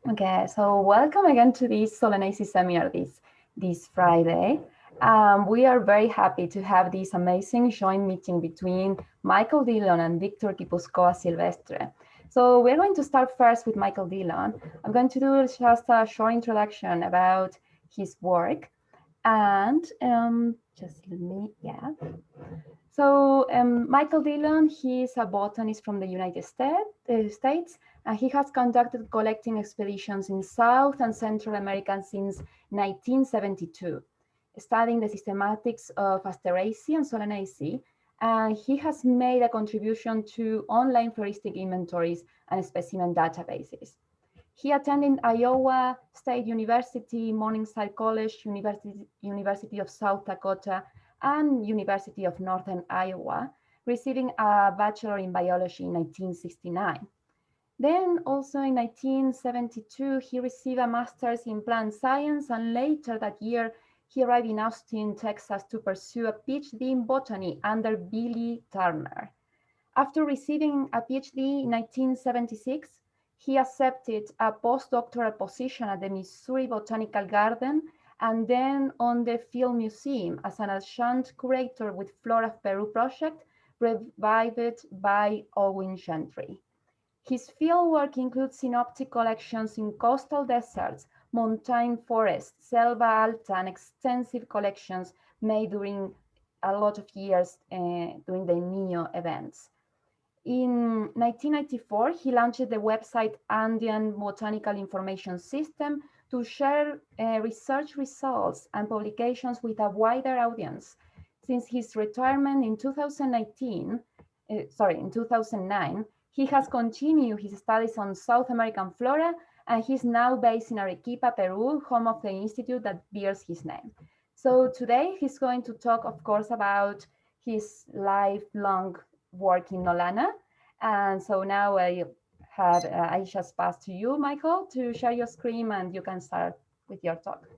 Okay, so welcome again to this Solanaceae seminar this Friday. We are very happy to have this amazing joint meeting between Michael Dillon and Victor Gipuzkoa Silvestre. So we're going to start first with Michael Dillon. I'm going to do just a short introduction about his work. And just let me, yeah. So Michael Dillon, he's a botanist from the United States, and he has conducted collecting expeditions in South and Central America since 1972, studying the systematics of Asteraceae and Solanaceae, and he has made a contribution to online floristic inventories and specimen databases. He attended Iowa State University, Morningside College, University of South Dakota, and University of Northern Iowa, receiving a Bachelor in Biology in 1969. Then also in 1972, he received a Master's in Plant Science, and later that year, he arrived in Austin, Texas to pursue a PhD in botany under Billy Turner. After receiving a PhD in 1976, he accepted a postdoctoral position at the Missouri Botanical Garden and then on the Field Museum as an adjunct curator with Flora of Peru project revived by Owen Gentry. His fieldwork includes synoptic collections in coastal deserts, montane forests, Selva Alta, and extensive collections made during a lot of years during the NEO events. In 1994, he launched the website Andean Botanical Information System to share research results and publications with a wider audience. Since his retirement in 2009, he has continued his studies on South American flora, and he's now based in Arequipa, Peru, home of the institute that bears his name. So today he's going to talk, of course, about his lifelong work in Nolana. And so now I just pass to you, Michael, to share your screen and you can start with your talk.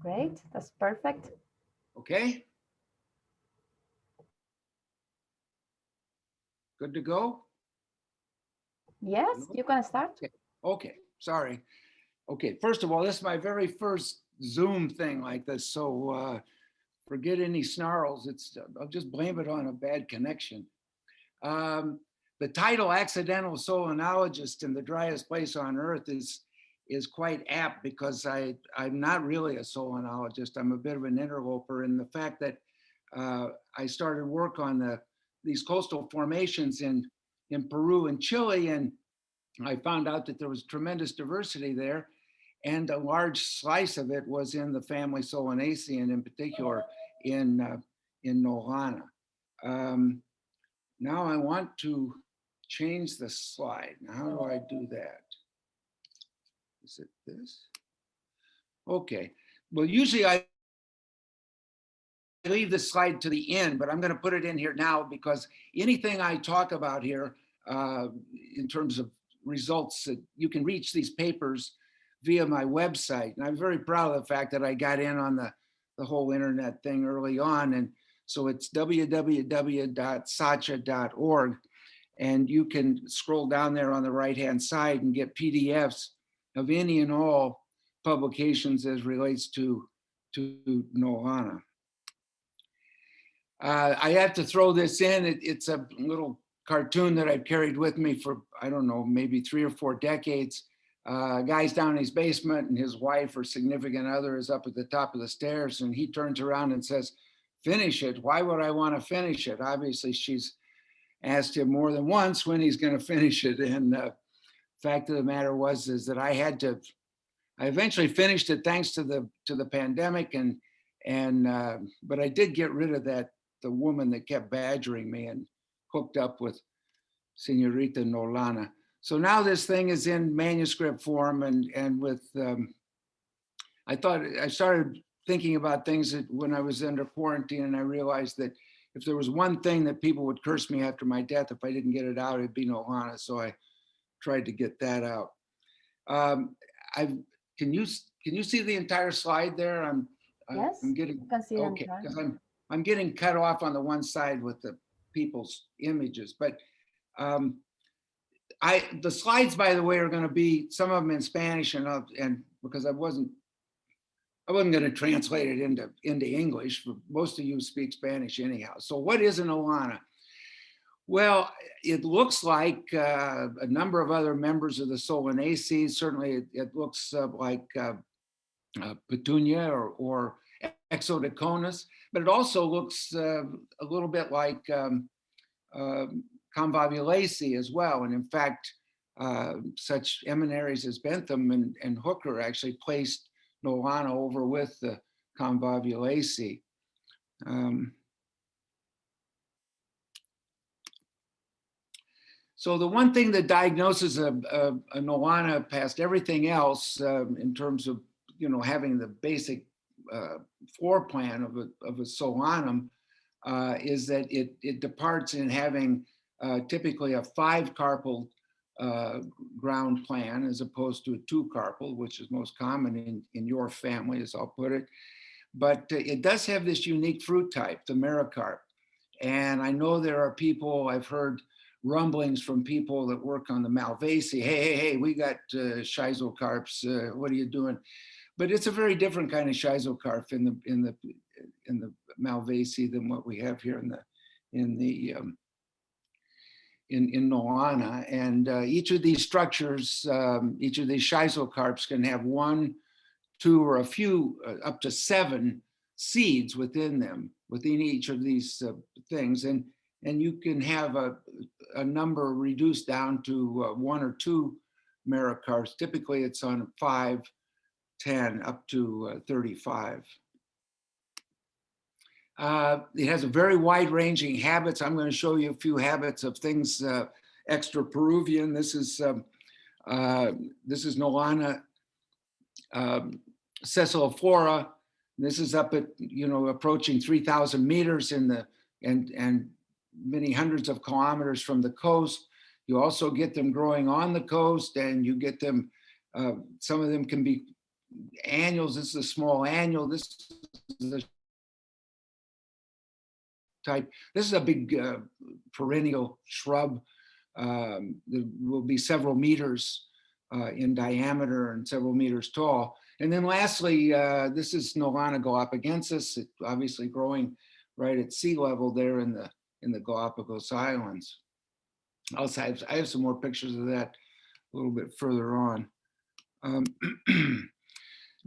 Great, that's perfect. Okay. Good to go? Yes, you can start. Okay. Sorry. Okay, first of all, this is my very first Zoom thing like this, so forget any snarls. I'll just blame it on a bad connection. The title "Accidental Solanologist in the Driest Place on Earth" is quite apt because I'm not really a solanologist. I'm a bit of an interloper, and the fact that I started work on these coastal formations in Peru and Chile, and I found out that there was tremendous diversity there, and a large slice of it was in the family Solanaceae, and in particular in Nolana. Now I want to change the slide. Now, how do I do that? Is it this? Okay. Well, usually I leave the slide to the end, but I'm going to put it in here now because anything I talk about here in terms of results, that you can reach these papers via my website. And I'm very proud of the fact that I got in on the whole internet thing early on. And so it's www.sacha.org. And you can scroll down there on the right-hand side and get PDFs of any and all publications as relates to Nolana. I have to throw this in. It's a little cartoon that I've carried with me for, I don't know, maybe 3 or 4 decades. Guy's down in his basement and his wife or significant other is up at the top of the stairs, and he turns around and says, "Finish it. Why would I want to finish it?" Obviously, she's asked him more than once when he's going to finish it. And fact of the matter is that I eventually finished it thanks to the pandemic, but I did get rid of the woman that kept badgering me and hooked up with Senorita Nolana. So now this thing is in manuscript form, and with I started thinking about things when I was under quarantine, and I realized that if there was one thing that people would curse me after my death if I didn't get it out, it'd be Nolana. So I tried to get that out. Can you can you see the entire slide there? Yes, I'm getting, you can see the okay, entire. because I'm getting cut off on the one side with the people's images, but the slides, by the way, are going to be some of them in Spanish and because I wasn't going to translate it into English. Most of you speak Spanish anyhow. So what is an Olana? Well, it looks like a number of other members of the Solanaceae. Certainly, it looks like Petunia or Exodeconus, but it also looks a little bit like Convolvulaceae as well. And in fact, such eminaries as Bentham and Hooker actually placed Nolana over with the Convolvulaceae. So the one thing that diagnoses a Nolana past everything else in terms of having the basic floor plan of a Solanum is that it departs in having typically a 5-carpal ground plan as opposed to a 2-carpal, which is most common in your family, as I'll put it. But it does have this unique fruit type, the merocarp. And I know there are people, I've heard rumblings from people that work on the Malvaceae, hey, we got schizocarps, what are you doing? But it's a very different kind of schizocarp in the Malvaceae than what we have here in Nolana. And each of these structures, each of these schizocarps can have 1, 2, or a few, up to 7 seeds within them, within each of these things. And you can have a number reduced down to 1 or 2 merocarps. Typically it's on 5, 10, up to 35. It has a very wide-ranging habits. I'm going to show you a few habits of things extra Peruvian. This is Nolana sessiliflora. This is up at approaching 3,000 meters and many hundreds of kilometers from the coast. You also get them growing on the coast, and you get them. Some of them can be annuals. This is a small annual. This is a type. This is a big perennial shrub. There will be several meters in diameter and several meters tall. And then lastly, this is Nolana galapagensis. It's obviously growing right at sea level there in the Galapagos Islands. Also, I have some more pictures of that a little bit further on.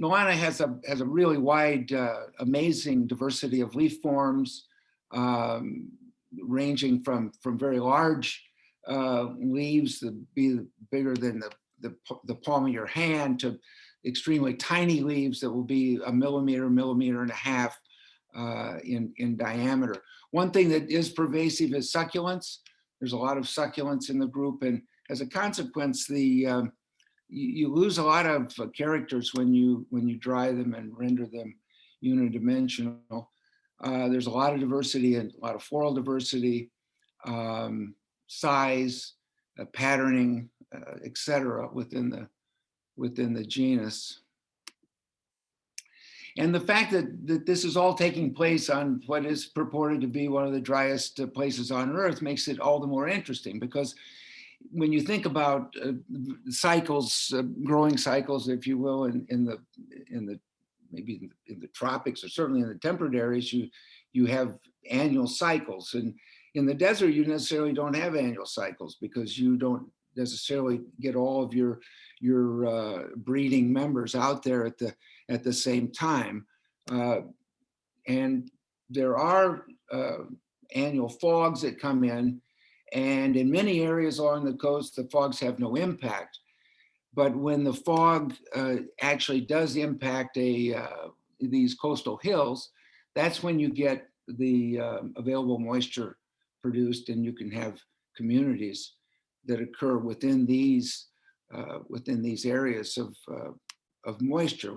Nolana has a really wide, amazing diversity of leaf forms, ranging from very large leaves that be bigger than the palm of your hand to extremely tiny leaves that will be a millimeter and a half in diameter. One thing that is pervasive is succulents. There's a lot of succulents in the group, and as a consequence, you lose a lot of characters when you dry them and render them unidimensional. There's a lot of diversity and a lot of floral diversity, size, patterning, etc. within the genus. And the fact that this is all taking place on what is purported to be one of the driest places on Earth makes it all the more interesting, because when you think about cycles, growing cycles, if you will, in the tropics, or certainly in the temperate areas, you have annual cycles. And in the desert, you necessarily don't have annual cycles because you don't necessarily get all of your breeding members out there at the same time. And there are annual fogs that come in, and in many areas along the coast, the fogs have no impact. But when the fog actually does impact these coastal hills, that's when you get the available moisture produced, and you can have communities that occur within these areas of moisture,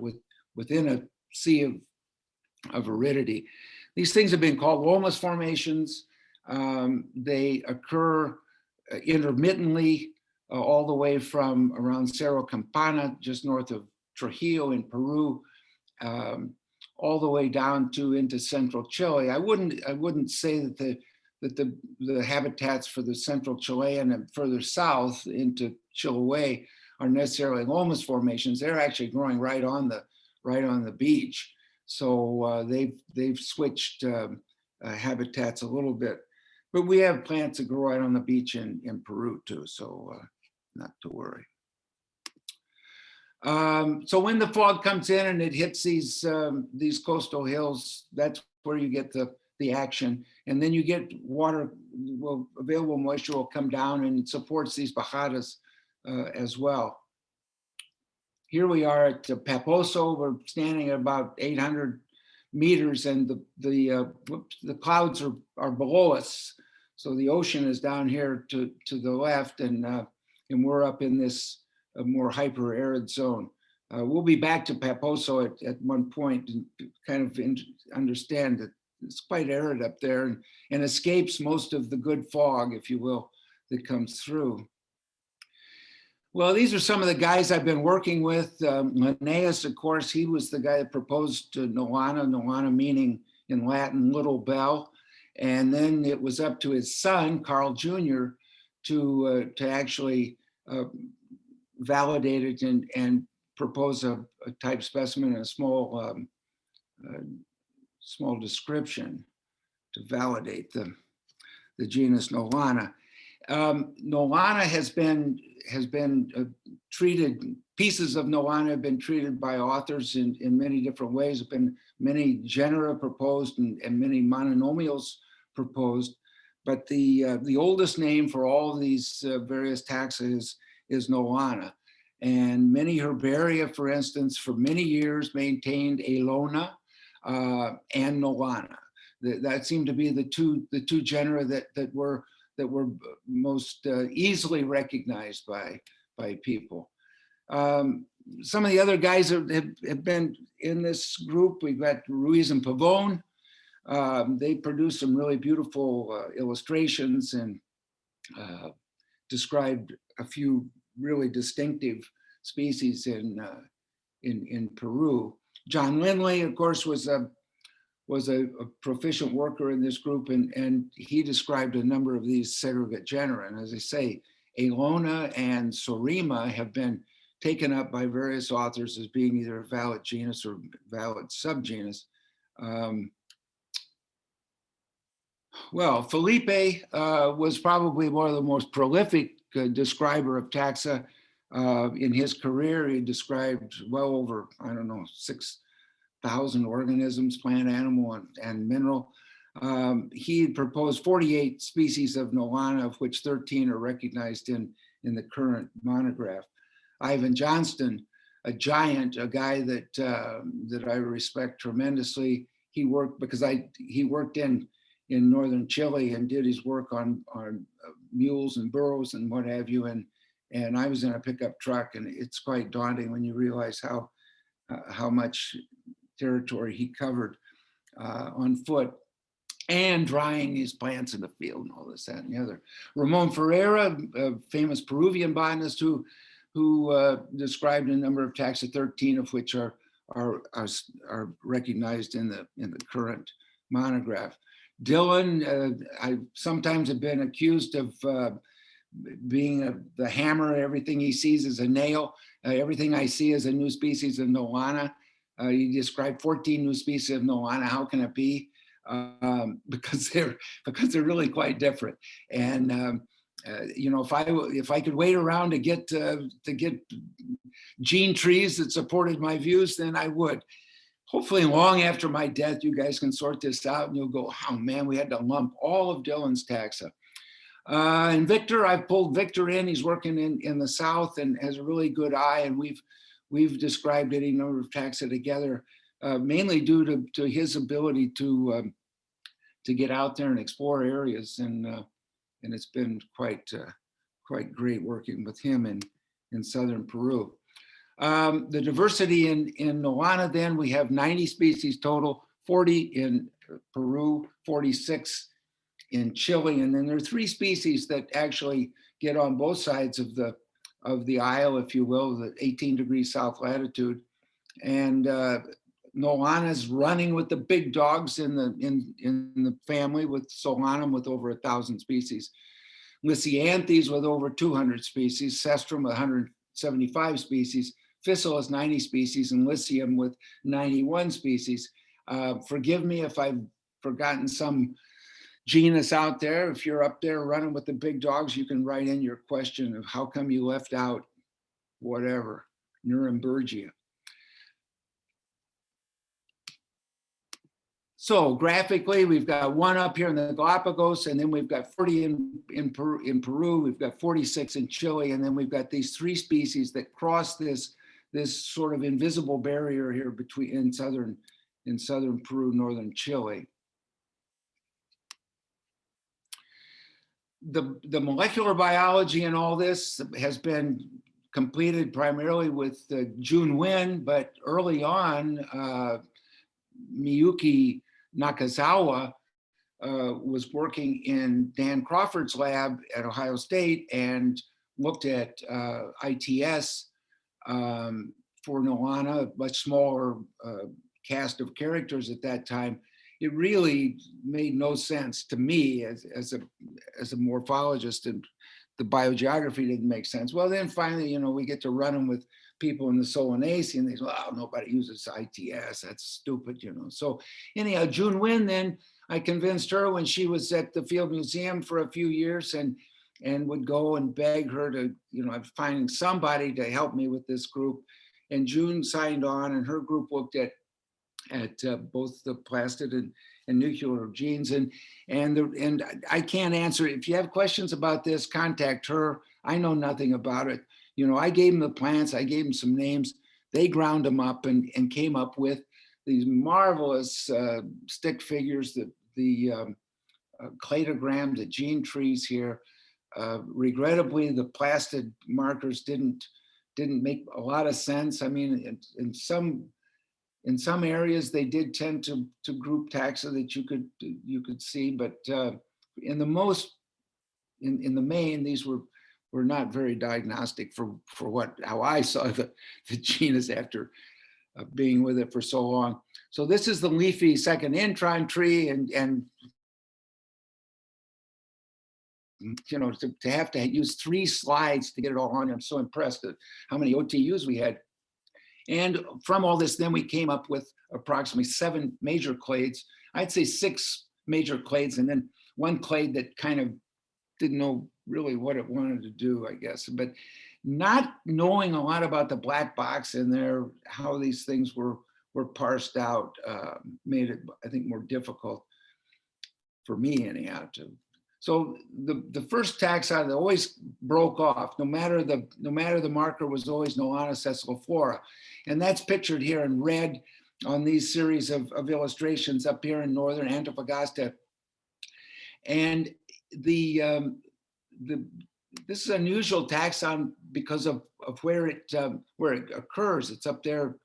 within a sea of aridity. These things have been called loess formations. They occur intermittently all the way from around Cerro Campana, just north of Trujillo in Peru, all the way down to into central Chile. I wouldn't say that the habitats for the central Chilean and further south into Chiloé are necessarily lomus formations. They're actually growing right on the beach. So they've switched habitats a little bit, but we have plants that grow right on the beach in Peru too. So not to worry. So when the fog comes in and it hits these coastal hills, that's where you get the action. And then you get water, available moisture will come down and it supports these bajadas as well. Here we are at Paposo. We're standing at about 800 meters and the clouds are below us. So the ocean is down here to the left and we're up in this more hyper arid zone. We'll be back to Paposo at one point and kind of understand that it's quite arid up there and escapes most of the good fog, if you will, that comes through. Well, these are some of the guys I've been working with. Linnaeus, of course, he was the guy that proposed to Noana meaning in Latin, little bell. And then it was up to his son, Carl Jr., to actually validate it and propose a type specimen and a small description to validate the genus Nolana. Nolana has been treated, pieces of Nolana have been treated by authors in many different ways. There have been many genera proposed and many mononomials proposed, but the oldest name for all of these various taxa is Nolana. And many herbaria, for instance, for many years maintained Aelona and Nolana. That seemed to be the two genera that were most easily recognized by people. Some of the other guys have been in this group. We've got Ruiz and Pavone. They produce some really beautiful illustrations and described a few really distinctive species in Peru. John Lindley, of course, was a proficient worker in this group, and he described a number of these segregate genera. And as I say, Aelona and Sorima have been taken up by various authors as being either a valid genus or valid subgenus. Well, Felipe was probably one of the most prolific describer of taxa in his career. He described well over, 6,000 organisms, plant, animal, and mineral. He proposed 48 species of Nolana, of which 13 are recognized in the current monograph. Ivan Johnston, a giant, a guy that I respect tremendously. He worked in northern Chile and did his work on mules and burros and what have you. And I was in a pickup truck, and it's quite daunting when you realize how much territory he covered on foot and drying his plants in the field and all this, that, and the other. Ramon Ferreira, a famous Peruvian botanist who described a number of taxa, 13 of which are recognized in the current monograph. Dylan, I sometimes have been accused of being the hammer. Everything he sees is a nail. Everything I see is a new species of Nolana. He described 14 new species of Nolana. How can it be? Because they're really quite different. And if I could wait around to get gene trees that supported my views, then I would. Hopefully long after my death, you guys can sort this out and you'll go, oh man, we had to lump all of Dylan's taxa. And Victor, I've pulled Victor in. He's working in the South and has a really good eye. And we've described any number of taxa together, mainly due to his ability to get out there and explore areas. And it's been quite great working with him in southern Peru. The diversity in Nolana, then, we have 90 species total, 40 in Peru, 46 in Chile, and then there are 3 species that actually get on both sides of the aisle, if you will, the 18 degrees south latitude. And Nolana's running with the big dogs in the family, with Solanum with over 1,000 species, Lisianthes with over 200 species, Cestrum with 175 species, Physalis 90 species, and Lycium with 91 species. Forgive me if I've forgotten some genus out there. If you're up there running with the big dogs, you can write in your question of how come you left out whatever, Nurembergia. So graphically, we've got one up here in the Galapagos, and then we've got 40 in Peru, we've got 46 in Chile, and then we've got these 3 species that cross this sort of invisible barrier here between in southern Peru, northern Chile. The molecular biology in all this has been completed primarily with Jun Win, but early on, Miyuki Nakazawa was working in Dan Crawford's lab at Ohio State and looked at ITS for Nolana, a much smaller cast of characters at that time. It really made no sense to me as a morphologist, and the biogeography didn't make sense. Well, then finally, you know, we get to run them with people in the Solanaceae, and they say, well, nobody uses ITS, that's stupid, you know. So anyhow, Jun Win, then I convinced her when she was at the Field Museum for a few years, and would go and beg her to, you know, finding somebody to help me with this group. And June signed on, and her group looked at both the plastid and nuclear genes, and I can't answer. If you have questions about this, contact her. I know nothing about it. You know, I gave them the plants, I gave them some names. They ground them up and came up with these marvelous stick figures, the cladogram, the gene trees here. Regrettably, the plastid markers didn't make a lot of sense. I mean, in some areas they did tend to group taxa that you could see, but in the main, these were not very diagnostic for how I saw the genus after being with it for so long. So this is the leafy second intron tree, and you know, to have to use 3 slides to get it all on. I'm so impressed at how many OTUs we had. And from all this, then we came up with approximately 7 major clades. I'd say 6 major clades, and then 1 clade that kind of didn't know really what it wanted to do, I guess. But not knowing a lot about the black box in there, how these things were parsed out, made it, I think, more difficult for me anyhow. So the first taxa that always broke off, no matter the marker, was always Nolana sessiliflora, and that's pictured here in red on these series of illustrations up here in northern Antofagasta. And this is an unusual taxon because of where it occurs. It's up there,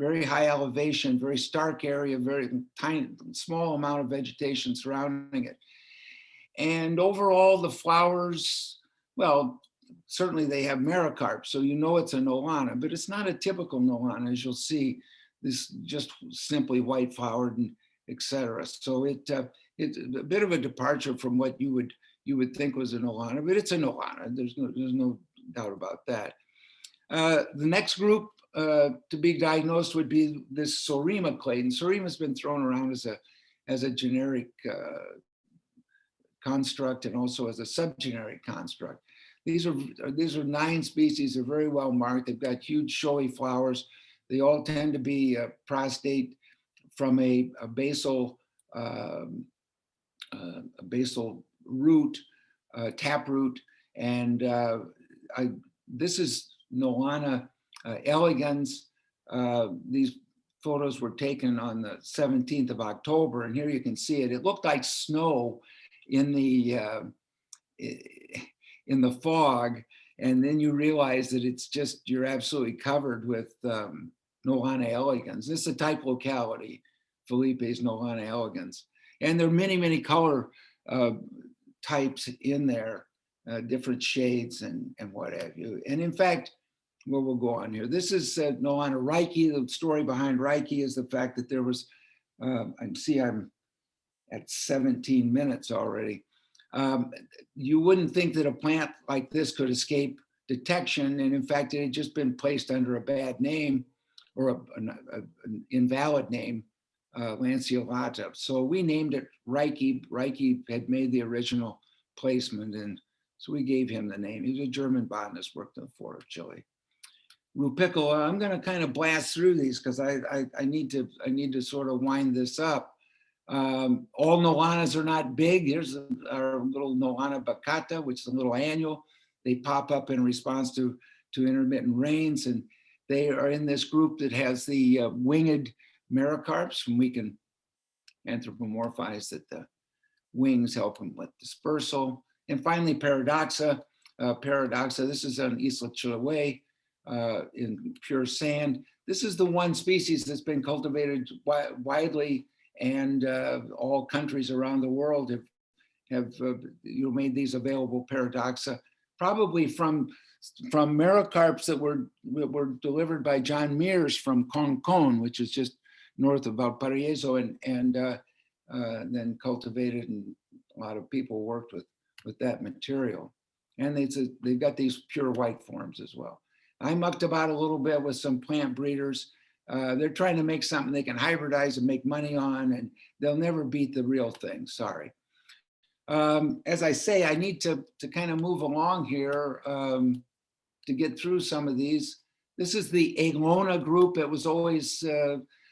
very high elevation, very stark area, very tiny, small amount of vegetation surrounding it. And overall, the flowers, well, certainly they have mericarp, so you know it's a Nolana, but it's not a typical Nolana, as you'll see. This just simply white flowered, and etc. So it's a bit of a departure from what you would think was a Nolana, but it's a Nolana. There's no doubt about that. The next group to be diagnosed would be this Sorima clade, and Sorima has been thrown around as a generic construct and also as a subgeneric construct. These are 9 species. They're very well marked. They've got huge showy flowers. They all tend to be prostate from a basal root, taproot, and this is Nolana elegans. These photos were taken on the 17th of October, and here you can see it. It looked like snow in the fog, and then you realize that it's just, you're absolutely covered with Nolana elegans. This is a type locality, Felipe's Nolana elegans. And there are many, many color types in there, different shades and what have you. And in fact, well, we'll go on here. This is Noana Reiki. The story behind Reiki is the fact that there was, I see I'm at 17 minutes already. You wouldn't think that a plant like this could escape detection. And in fact, it had just been placed under a bad name or an invalid name, lanceolata. So we named it Reiki. Reiki had made the original placement, and so we gave him the name. He was a German botanist, worked in the Florida of Chile. Rupicola, I'm going to kind of blast through these because I need to sort of wind this up. All Noanas are not big. Here's our little Noana baccata, which is a little annual. They pop up in response to intermittent rains, and they are in this group that has the winged merocarps, and we can anthropomorphize that the wings help them with dispersal. And finally, Paradoxa. Paradoxa, this is on Isla Chiloé in pure sand. This is the one species that's been cultivated widely, and all countries around the world have made these available, Paradoxa, probably from merocarps that were delivered by John Mears from Concon, which is just north of Valparaiso, and then cultivated, and a lot of people worked with that material. And they've got these pure white forms as well. I mucked about a little bit with some plant breeders. They're trying to make something they can hybridize and make money on, and they'll never beat the real thing, sorry. As I say, I need to kind of move along here to get through some of these. This is the Aglona group. It was always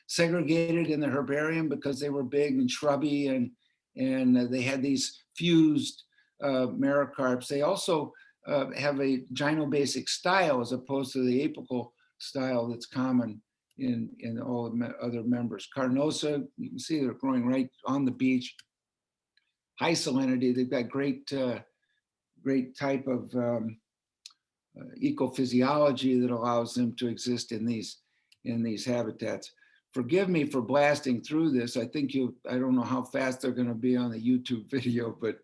segregated in the herbarium because they were big and shrubby, and they had these fused merocarps. They also have a gynobasic style as opposed to the apical style that's common in all the other members. Carnosa, you can see they're growing right on the beach. High salinity, they've got great type of ecophysiology that allows them to exist in these habitats. Forgive me for blasting through this. I think I don't know how fast they're going to be on the YouTube video, but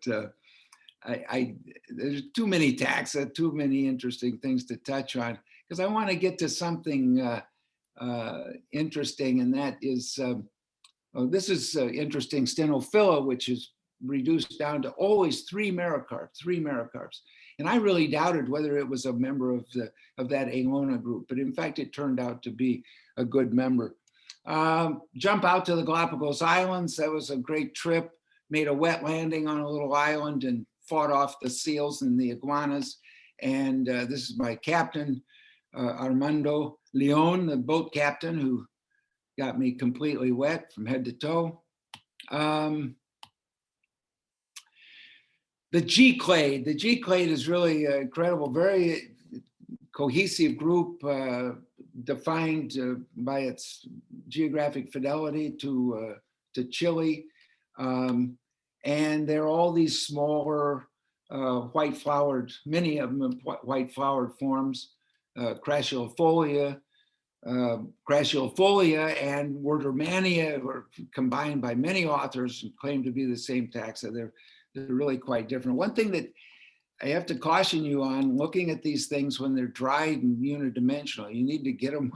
there's too many taxa, too many interesting things to touch on, because I want to get to something interesting, and that is, this is interesting, Stenophila, which is reduced down to always three merocarps. And I really doubted whether it was a member of that Aglona group, but in fact, it turned out to be a good member. Jump out to the Galapagos Islands. That was a great trip. Made a wet landing on a little island and fought off the seals and the iguanas. And this is my captain, Armando Leon, the boat captain, who got me completely wet from head to toe. The G-clade. The G-clade is really incredible, very cohesive group, defined by its geographic fidelity to Chile. And they're all these smaller white-flowered, many of them white-flowered forms, Crassulafolia and Werdermania were combined by many authors and claim to be the same taxa. They're really quite different. One thing that I have to caution you on, looking at these things when they're dried and unidimensional, you need to get them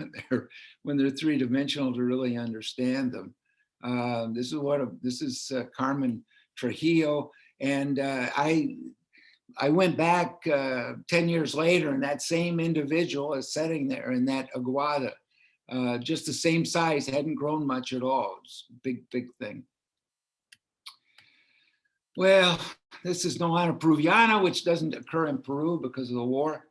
when they're three-dimensional to really understand them. This is Carmen Trujillo, and I went back 10 years later, and that same individual is sitting there in that aguada, just the same size, hadn't grown much at all. It's a big thing. Well, this is Noana peruviana, which doesn't occur in Peru because of the war.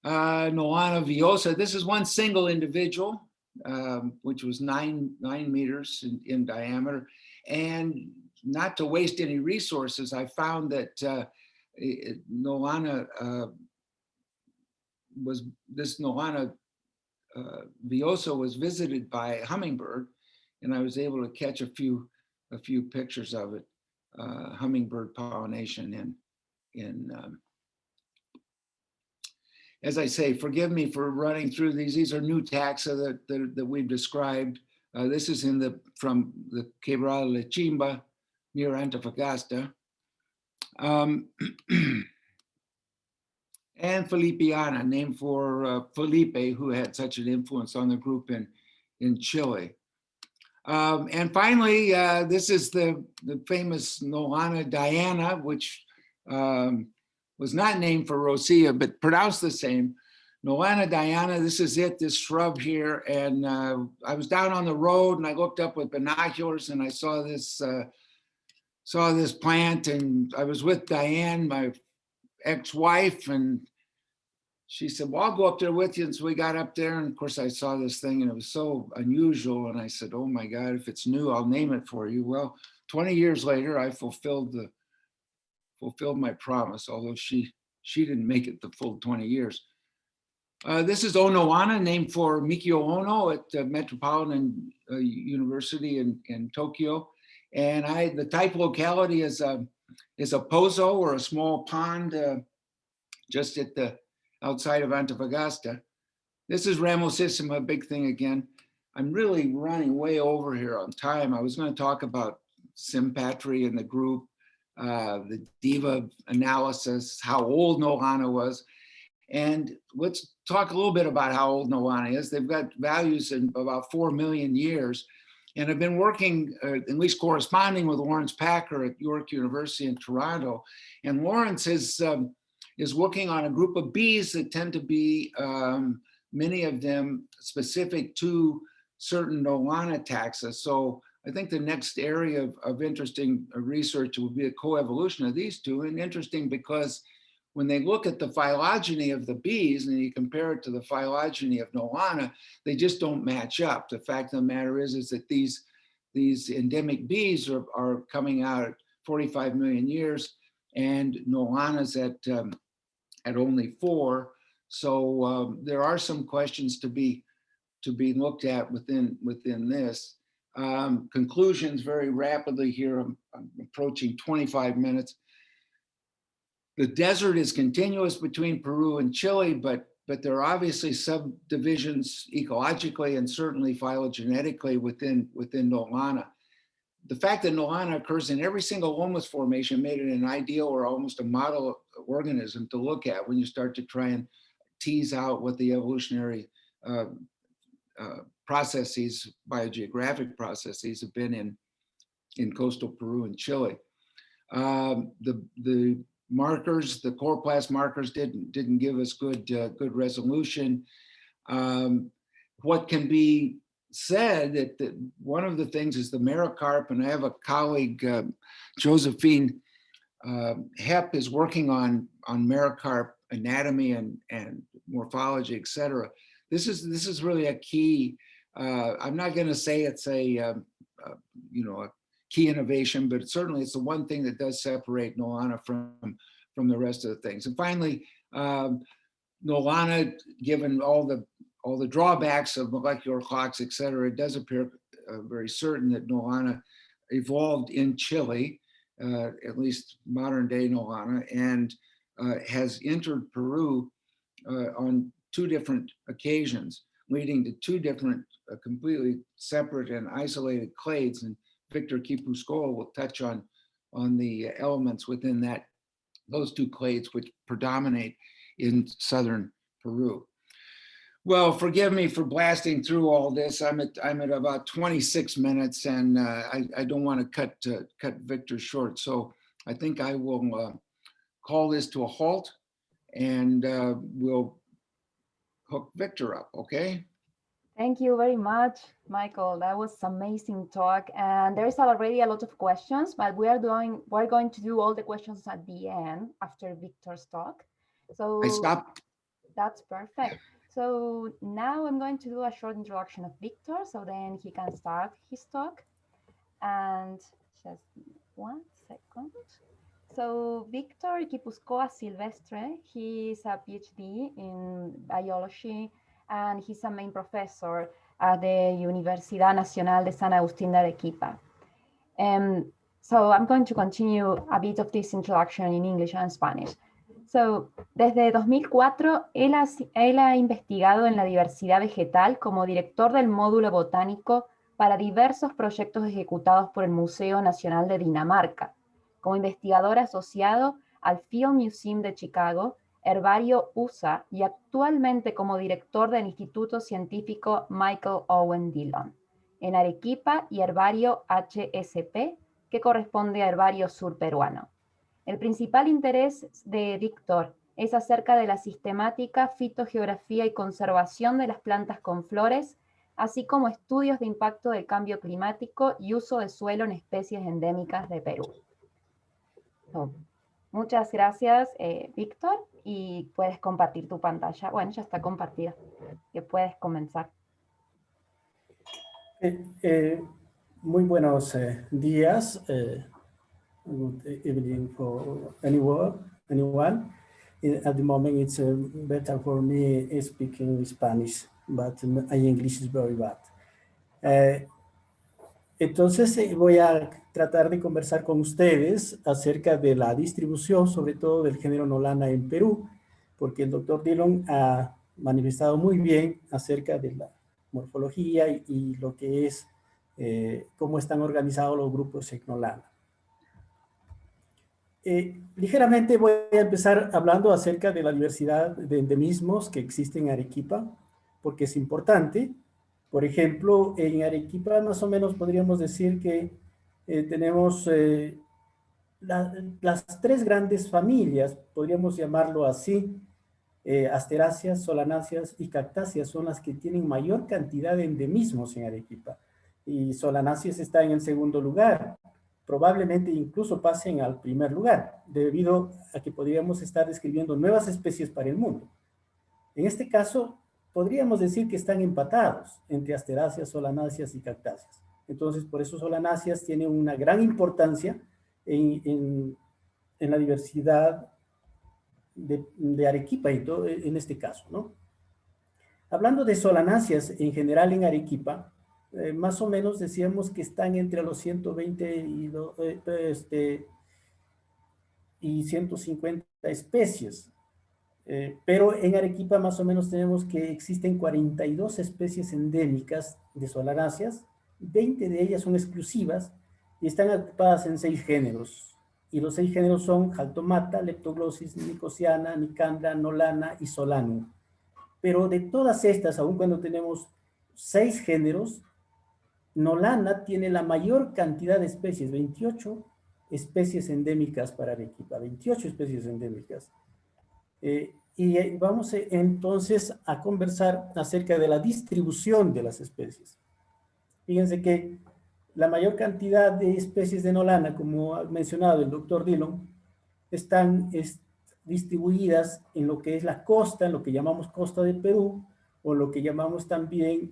Noana villosa, this is one single individual, which was 9 meters in diameter. And not to waste any resources, I found that Noana villosa was visited by a hummingbird, and I was able to catch a few pictures of it. Hummingbird pollination as I say, forgive me for running through these. These are new taxa that we've described. This is from the Quebrada de Chimba near Antofagasta. And and Felipiana, named for Felipe, who had such an influence on the group in Chile. And finally, this is the famous Nolana Diana, which was not named for Rosia, but pronounced the same. Nolana Diana, this is it, this shrub here. And I was down on the road and I looked up with binoculars and I saw this plant, and I was with Diane, my ex-wife, and she said, well, I'll go up there with you. And so we got up there, and of course I saw this thing and it was so unusual. And I said, oh my God, if it's new, I'll name it for you. Well, 20 years later, I fulfilled my promise, although she didn't make it the full 20 years. This is Ono-wana, named for Mikio Ono at Metropolitan University in Tokyo. And the type locality is a pozo, or a small pond just at the outside of Antofagasta. This is Ramosissima, big thing again. I'm really running way over here on time. I was going to talk about Simpatry and the group, the DIVA analysis, how old Nolana was. And let's talk a little bit about how old Nolana is. They've got values in about 4 million years. And I've been working, at least corresponding with Lawrence Packer at York University in Toronto. And Lawrence is working on a group of bees that tend to be, many of them specific to certain Nolana taxa. So I think the next area of interesting research will be a coevolution of these two. And interesting because when they look at the phylogeny of the bees and you compare it to the phylogeny of Nolana, they just don't match up. The fact of the matter is that these endemic bees are coming out at 45 million years, and Nolana's at only 4. So there are some questions to be looked at within this. Conclusions very rapidly here. I'm approaching 25 minutes. The desert is continuous between Peru and Chile, but there are obviously subdivisions ecologically and certainly phylogenetically within Nolana. The fact that Nolana occurs in every single loess formation made it an ideal or almost a model organism to look at when you start to try and tease out what the evolutionary processes, biogeographic processes, have been in coastal Peru and Chile. The markers, the chloroplast markers, didn't give us good resolution. What can be said that one of the things is the merocarp, and I have a colleague, Josephine Hepp, is working on merocarp anatomy and morphology, et cetera. This is really a key. I'm not going to say it's a key innovation, but certainly it's the one thing that does separate Nolana from the rest of the things. And finally, Nolana, given all the drawbacks of molecular clocks, et cetera, it does appear very certain that Nolana evolved in Chile, at least modern day Nolana, and has entered Peru on 2 different occasions, leading to 2 different completely separate and isolated clades. And Victor Quipuscoa will touch on the elements within those 2 clades which predominate in southern Peru. Well, forgive me for blasting through all this. I'm at about 26 minutes, and I don't want to cut Victor short. So I think I will call this to a halt, and we'll hook Victor up. Okay. Thank you very much, Michael. That was amazing talk. And there's already a lot of questions, but we're going to do all the questions at the end after Victor's talk. So I stopped. That's perfect. So now I'm going to do a short introduction of Victor, so then he can start his talk. And just 1 second. So Victor Quipuscoa Silvestre, he is a PhD in biology, and he's a main professor at the Universidad Nacional de San Agustín de Arequipa. So I'm going to continue a bit of this introduction in English and Spanish. So, desde 2004, él ha investigado en la diversidad vegetal como director del módulo botánico para diversos proyectos ejecutados por el Museo Nacional de Dinamarca, como investigador asociado al Field Museum de Chicago Herbario USA y actualmente como director del Instituto Científico Michael Owen Dillon. En Arequipa y Herbario HSP, que corresponde a Herbario Sur Peruano. El principal interés de Víctor es acerca de la sistemática, fitogeografía y conservación de las plantas con flores, así como estudios de impacto del cambio climático y uso de suelo en especies endémicas de Perú. Muchas gracias, Víctor, y puedes compartir tu pantalla. Bueno, ya está compartida, que puedes comenzar. Muy buenos días. Good evening for anyone. At the moment, it's better for me speaking Spanish, but my English is very bad. Entonces voy a tratar de conversar con ustedes acerca de la distribución, sobre todo del género Nolana en Perú, porque el doctor Dillon ha manifestado muy bien acerca de la morfología y lo que es, cómo están organizados los grupos Nolana. Ligeramente voy a empezar hablando acerca de la diversidad de endemismos que existen en Arequipa, porque es importante. Por ejemplo, en Arequipa más o menos podríamos decir que tenemos las tres grandes familias, podríamos llamarlo así, asteráceas, solanáceas y cactáceas son las que tienen mayor cantidad de endemismos en Arequipa. Y solanáceas está en el segundo lugar. Probablemente incluso pasen al primer lugar, debido a que podríamos estar describiendo nuevas especies para el mundo. En este caso, podríamos decir que están empatados entre asteráceas, solanáceas y cactáceas. Entonces, por eso solanáceas tienen una gran importancia en la diversidad de Arequipa en este caso, ¿no? Hablando de solanáceas en general en Arequipa, más o menos decíamos que están entre los 120 y 150 especies. Pero en Arequipa más o menos tenemos que existen 42 especies endémicas de solanáceas, 20 de ellas son exclusivas y están agrupadas en 6 géneros. Y los 6 géneros son Jaltomata, Leptoglossis, Nicosiana, Nicandra, Nolana y Solanum. Pero de todas estas, aun cuando tenemos 6 géneros, Nolana tiene la mayor cantidad de especies, 28 especies endémicas para Arequipa, 28 especies endémicas. Y vamos entonces a conversar acerca de la distribución de las especies. Fíjense que la mayor cantidad de especies de Nolana, como ha mencionado el doctor Dillon, están distribuidas en lo que es la costa, en lo que llamamos costa de Perú, o lo que llamamos también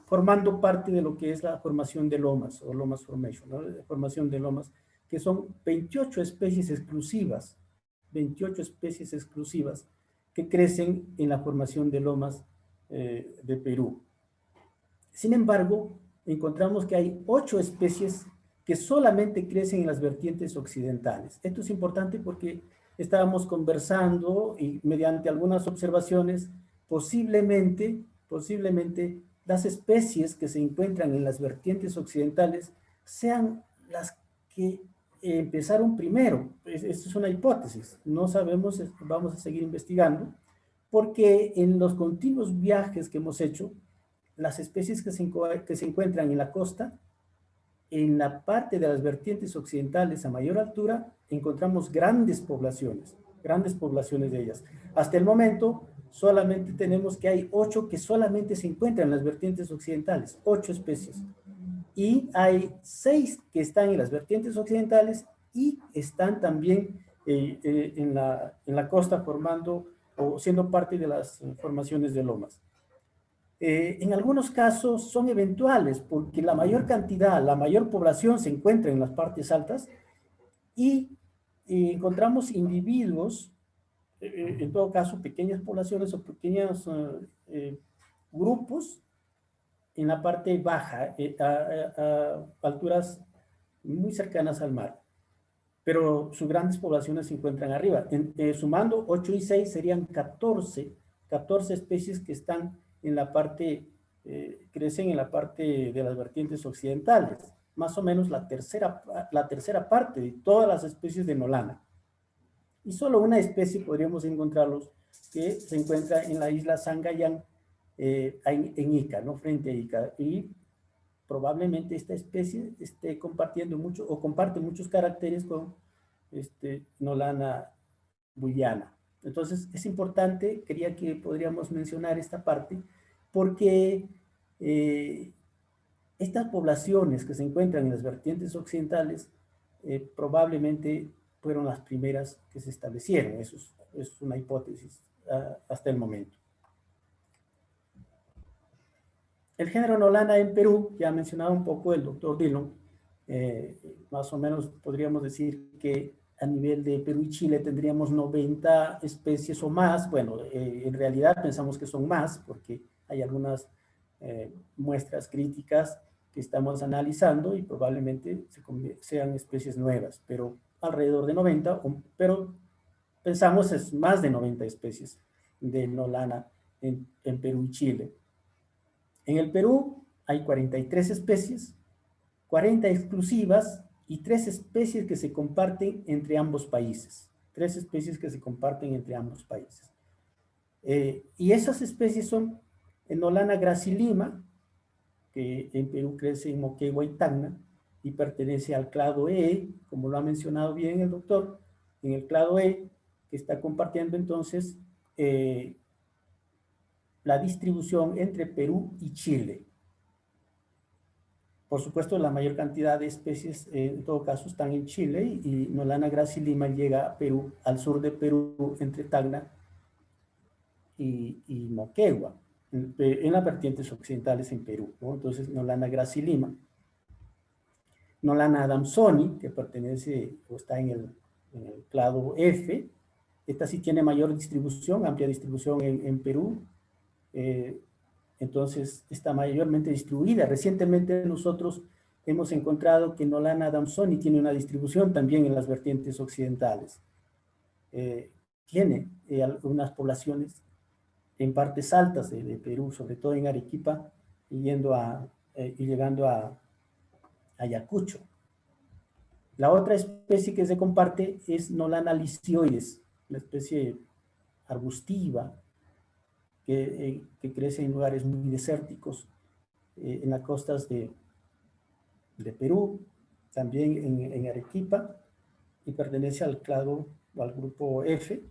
formando parte de lo que es la formación de lomas, o lomas formation, ¿no? La formación de lomas, que son 28 especies exclusivas, 28 especies exclusivas que crecen en la formación de lomas de Perú. Sin embargo, encontramos que hay 8 especies que solamente crecen en las vertientes occidentales. Esto es importante porque estábamos conversando y mediante algunas observaciones, posiblemente las especies que se encuentran en las vertientes occidentales sean las que empezaron primero. Esto es una hipótesis, no sabemos, vamos a seguir investigando, porque en los continuos viajes que hemos hecho, las especies que se encuentran en la costa, en la parte de las vertientes occidentales a mayor altura, encontramos grandes poblaciones de ellas. Hasta el momento, solamente tenemos que hay 8 que solamente se encuentran en las vertientes occidentales, 8 especies. Y hay 6 que están en las vertientes occidentales y están también en la costa formando o siendo parte de las formaciones de lomas. En algunos casos son eventuales porque la mayor cantidad, la mayor población se encuentra en las partes altas y encontramos individuos, en todo caso pequeñas poblaciones o pequeños grupos en la parte baja, a alturas muy cercanas al mar. Pero sus grandes poblaciones se encuentran arriba. Sumando 8 y 6 serían 14 especies que están en la parte, crecen en la parte de las vertientes occidentales. Más o menos la tercera parte de todas las especies de Nolana. Y solo una especie podríamos encontrarlos que se encuentra en la isla Sangayán, en Ica, ¿no? Frente a Ica. Y probablemente esta especie esté compartiendo mucho o comparte muchos caracteres con Nolana buyana. Entonces es importante, quería que podríamos mencionar esta parte, porque estas poblaciones que se encuentran en las vertientes occidentales probablemente fueron las primeras que se establecieron. Eso es una hipótesis hasta el momento. El género Nolana en Perú, ya ha mencionado un poco el doctor Dillon, más o menos podríamos decir que a nivel de Perú y Chile tendríamos 90 especies o más. Bueno, en realidad pensamos que son más porque hay algunas muestras críticas que estamos analizando y probablemente sean especies nuevas, pero alrededor de 90, pero pensamos es más de 90 especies de Nolana en Perú y Chile. En el Perú hay 43 especies, 40 exclusivas y 3 especies que se comparten entre ambos países. 3 especies que se comparten entre ambos países. Y esas especies son Nolana gracilima, que en Perú crece en Moquegua y Tacna, y pertenece al clado E, como lo ha mencionado bien el doctor, en el clado E, que está compartiendo entonces la distribución entre Perú y Chile. Por supuesto, la mayor cantidad de especies, en todo caso, están en Chile y Nolana gracilima llega a Perú, al sur de Perú, entre Tacna y Moquegua, en las vertientes occidentales en Perú, ¿no? Entonces, Nolana gracilima. Nolana adamsoni, que pertenece o está en el clado F, esta sí tiene mayor distribución, amplia distribución en Perú. Entonces está mayormente distribuida. Recientemente nosotros hemos encontrado que Nolana adamsoni tiene una distribución también en las vertientes occidentales. Tiene algunas poblaciones en partes altas de Perú, sobre todo en Arequipa, y llegando a Ayacucho. La otra especie que se comparte es Nolana lisioides, una especie arbustiva, que crece en lugares muy desérticos, en las costas de Perú, también en Arequipa, y pertenece al clado o al grupo F.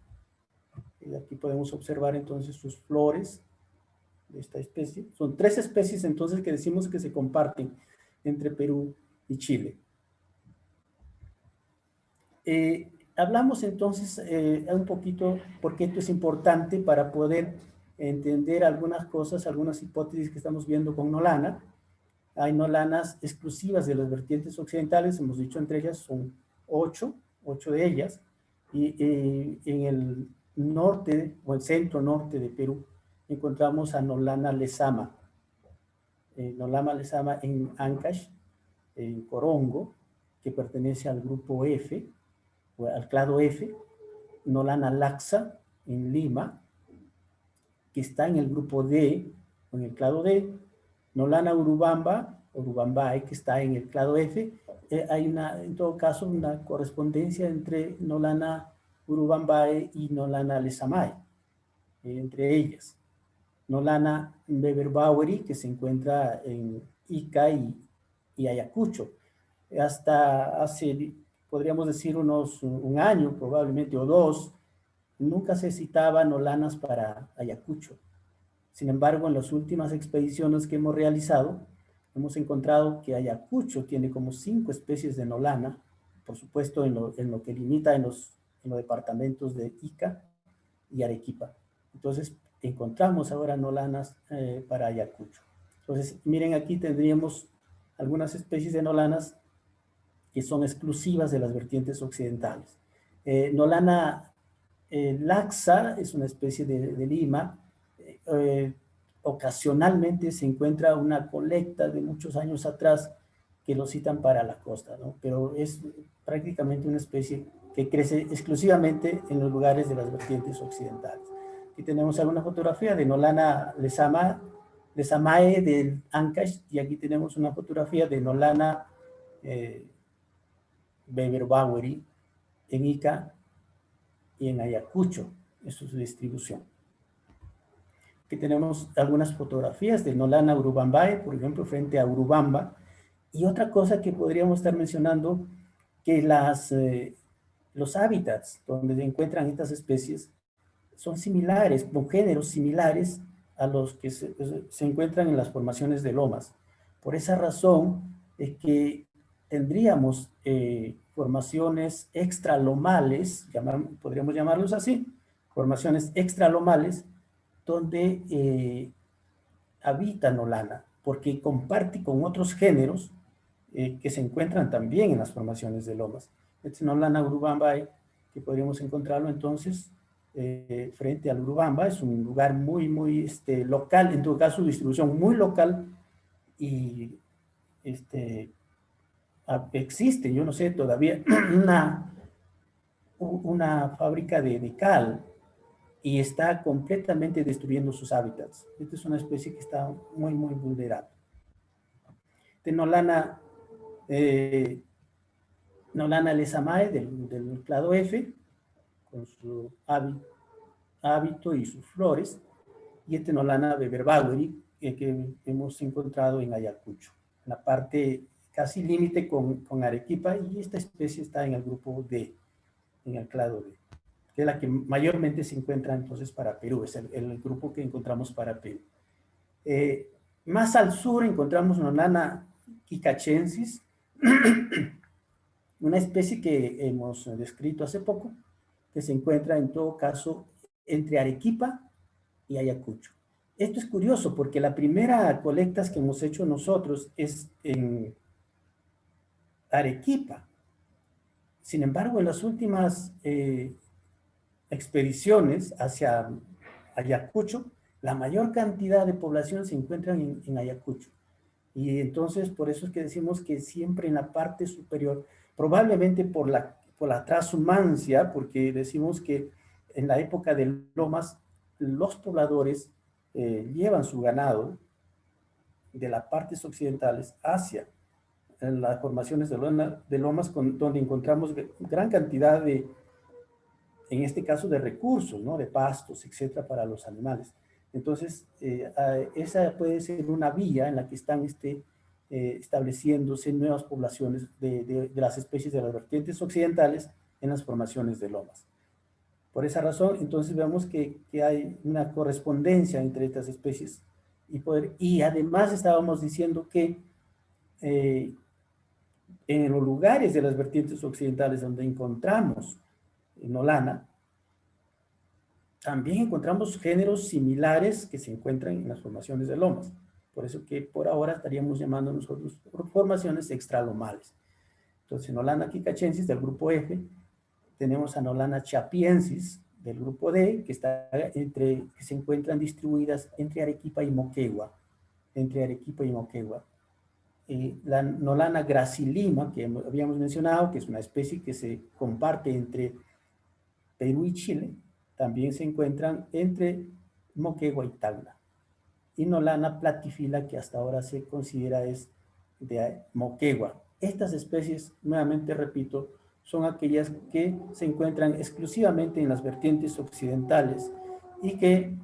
Y aquí podemos observar entonces sus flores de esta especie. Son 3 especies entonces que decimos que se comparten entre Perú y Chile. Hablamos entonces un poquito, porque esto es importante para poder entender algunas cosas, algunas hipótesis que estamos viendo con Nolana. Hay Nolanas exclusivas de las vertientes occidentales, hemos dicho entre ellas son 8 de ellas, y en el norte o el centro norte de Perú encontramos a Nolana lezama. Nolana lezama en Ancash, en Corongo, que pertenece al grupo F, o al clado F. Nolana laxa en Lima, que está en el grupo D, o en el clado D. Nolana urubamba, urubambae, que está en el clado F. Hay en todo caso, una correspondencia entre Nolana urubambae y Nolana lezamae, entre ellas. Nolana beberbaueri, que se encuentra en Ica y Ayacucho. Hasta hace, podríamos decir, un año probablemente o 2, nunca se citaban nolanas para Ayacucho. Sin embargo, en las últimas expediciones que hemos realizado, hemos encontrado que Ayacucho tiene como 5 especies de nolana, por supuesto en lo que limita en los departamentos de Ica y Arequipa. Entonces, encontramos ahora nolanas para Ayacucho. Entonces, miren, aquí tendríamos algunas especies de nolanas que son exclusivas de las vertientes occidentales. Nolana laxa es una especie de lima. Ocasionalmente se encuentra una colecta de muchos años atrás que lo citan para la costa, ¿no? Pero es prácticamente una especie que crece exclusivamente en los lugares de las vertientes occidentales. Aquí tenemos alguna fotografía de Nolana lezamae del Ancash, y aquí tenemos una fotografía de Nolana beberbaueri en Ica y en Ayacucho. Eso es su distribución. Aquí tenemos algunas fotografías de Nolana urubambae, por ejemplo, frente a Urubamba. Y otra cosa que podríamos estar mencionando, que los hábitats donde se encuentran estas especies son similares, con géneros similares a los que se encuentran en las formaciones de lomas. Por esa razón es que tendríamos formaciones extralomales, podríamos llamarlos así, formaciones extralomales, donde habita Nolana, porque comparte con otros géneros que se encuentran también en las formaciones de lomas. Este Nolana urubambae, que podríamos encontrarlo entonces frente al Urubamba, es un lugar muy local, en todo caso distribución muy local, y existe, yo no sé, todavía una fábrica de cal, y está completamente destruyendo sus hábitats. Esta es una especie que está muy vulnerable. De Nolana lesamae del clado F, con su hábito y sus flores, y este Nolana beberbaueri, que hemos encontrado en Ayacucho, en la parte casi límite con Arequipa, y esta especie está en el grupo D, en el clado D, que es la que mayormente se encuentra entonces para Perú, es el grupo que encontramos para Perú. Más al sur encontramos Nolana quicachensis, una especie que hemos descrito hace poco, que se encuentra en todo caso entre Arequipa y Ayacucho. Esto es curioso porque la primera colectas que hemos hecho nosotros es en Arequipa. Sin embargo, en las últimas expediciones hacia Ayacucho, la mayor cantidad de población se encuentra en Ayacucho. Y entonces, por eso es que decimos que siempre en la parte superior, probablemente por la transhumancia, porque decimos que en la época de lomas, los pobladores llevan su ganado de las partes occidentales hacia las formaciones de lomas donde encontramos gran cantidad de, en este caso, de recursos, ¿no? De pastos, etcétera, para los animales. Entonces, esa puede ser una vía en la que están estableciéndose nuevas poblaciones de las especies de las vertientes occidentales en las formaciones de lomas. Por esa razón, entonces vemos que hay una correspondencia entre estas especies y además estábamos diciendo que en los lugares de las vertientes occidentales donde encontramos Nolana, también encontramos géneros similares que se encuentran en las formaciones de lomas. Por eso que por ahora estaríamos llamando nosotros formaciones extralomales. Entonces, Nolana quicachensis del grupo F, tenemos a Nolana chapiensis del grupo D, que se encuentran distribuidas entre Arequipa y Moquegua. La Nolana gracilima, que habíamos mencionado, que es una especie que se comparte entre Perú y Chile, también se encuentran entre Moquegua y Tacna. Y Nolana platifila, que hasta ahora se considera es de Moquegua. Estas especies, nuevamente repito, son aquellas que se encuentran exclusivamente en las vertientes occidentales y que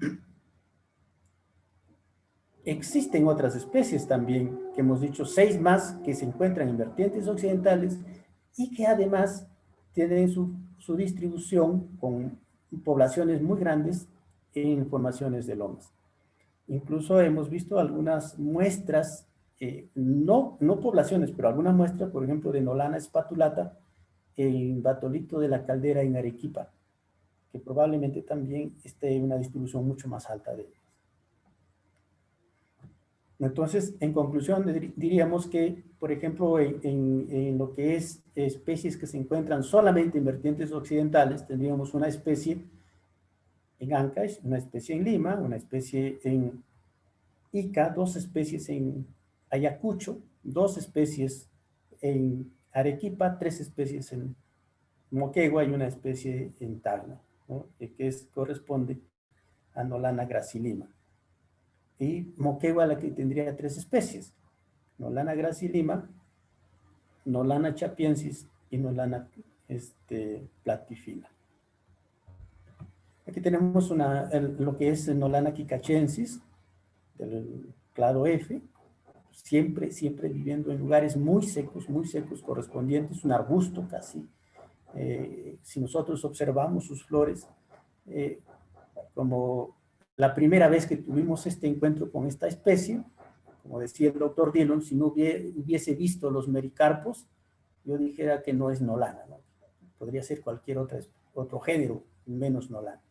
existen otras especies también, que hemos dicho 6 más que se encuentran en vertientes occidentales y que además tienen su distribución con poblaciones muy grandes en formaciones de lomas. Incluso hemos visto algunas muestras, no poblaciones, pero algunas muestras, por ejemplo, de Nolana spatulata en Batolito de la Caldera en Arequipa, que probablemente también esté en una distribución mucho más alta de ellas. Entonces, en conclusión, diríamos que, por ejemplo, en lo que es especies que se encuentran solamente en vertientes occidentales, tendríamos una especie en Ancash, una especie en Lima, una especie en Ica, 2 especies en Ayacucho, 2 especies en Arequipa, 3 especies en Moquegua y una especie en Tacna, ¿no? Que corresponde a Nolana gracilima. Y Moquegua la que tendría 3 especies, Nolana gracilima, Nolana chapiensis y Nolana platifila. Aquí tenemos lo que es Nolana kikachensis, del clado F, siempre viviendo en lugares muy secos, correspondientes, un arbusto casi. Si nosotros observamos sus flores, como la primera vez que tuvimos este encuentro con esta especie, como decía el doctor Dillon, si no hubiese visto los mericarpos, yo dijera que no es Nolana, ¿no? Podría ser cualquier otro género, menos Nolana.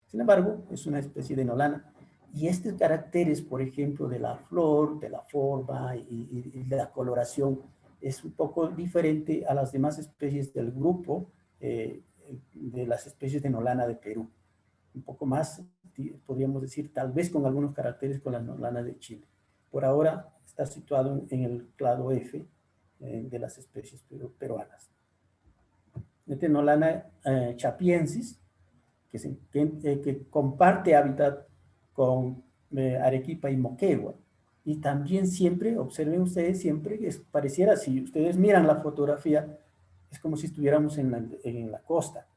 Sin embargo, es una especie de Nolana. Y estos caracteres, por ejemplo, de la flor, de la forma y de la coloración, es un poco diferente a las demás especies del grupo de las especies de Nolana de Perú. Un poco más, podríamos decir, tal vez con algunos caracteres con la Nolana de Chile. Por ahora está situado en el clado F de las especies peruanas. Este Nolana chapiensis, que comparte hábitat con Arequipa y Moquegua. Y también siempre, observen ustedes, siempre pareciera, si ustedes miran la fotografía, es como si estuviéramos en la costa,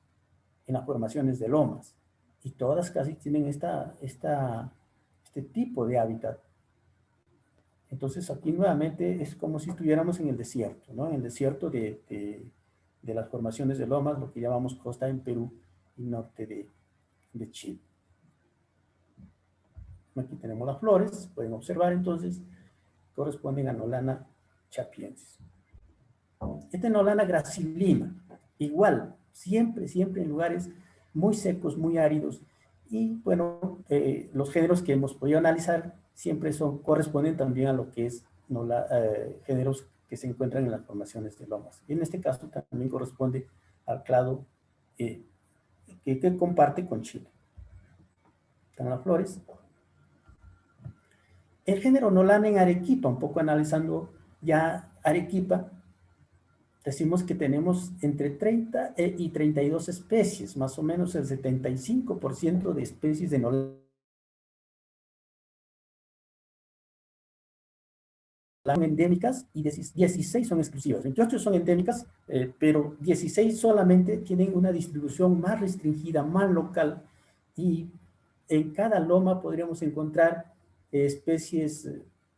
en las formaciones de lomas. Y todas casi tienen este tipo de hábitat. Entonces aquí nuevamente es como si estuviéramos en el desierto, ¿no? En el desierto de las formaciones de lomas, lo que llamamos costa en Perú y norte de Chile. Aquí tenemos las flores, pueden observar entonces, corresponden a Nolana chapiensis. Esta Nolana gracilima, igual, siempre en lugares muy secos, muy áridos, y bueno, los géneros que hemos podido analizar siempre corresponden también a lo que es géneros que se encuentran en las formaciones de lomas. Y en este caso también corresponde al clado que comparte con Chile. Están las flores. El género Nolana en Arequipa, un poco analizando ya Arequipa, decimos que tenemos entre 30 y 32 especies, más o menos el 75% de especies de Nolana son endémicas y 16 son exclusivas. 28 son endémicas, pero 16 solamente tienen una distribución más restringida, más local, y en cada loma podríamos encontrar especies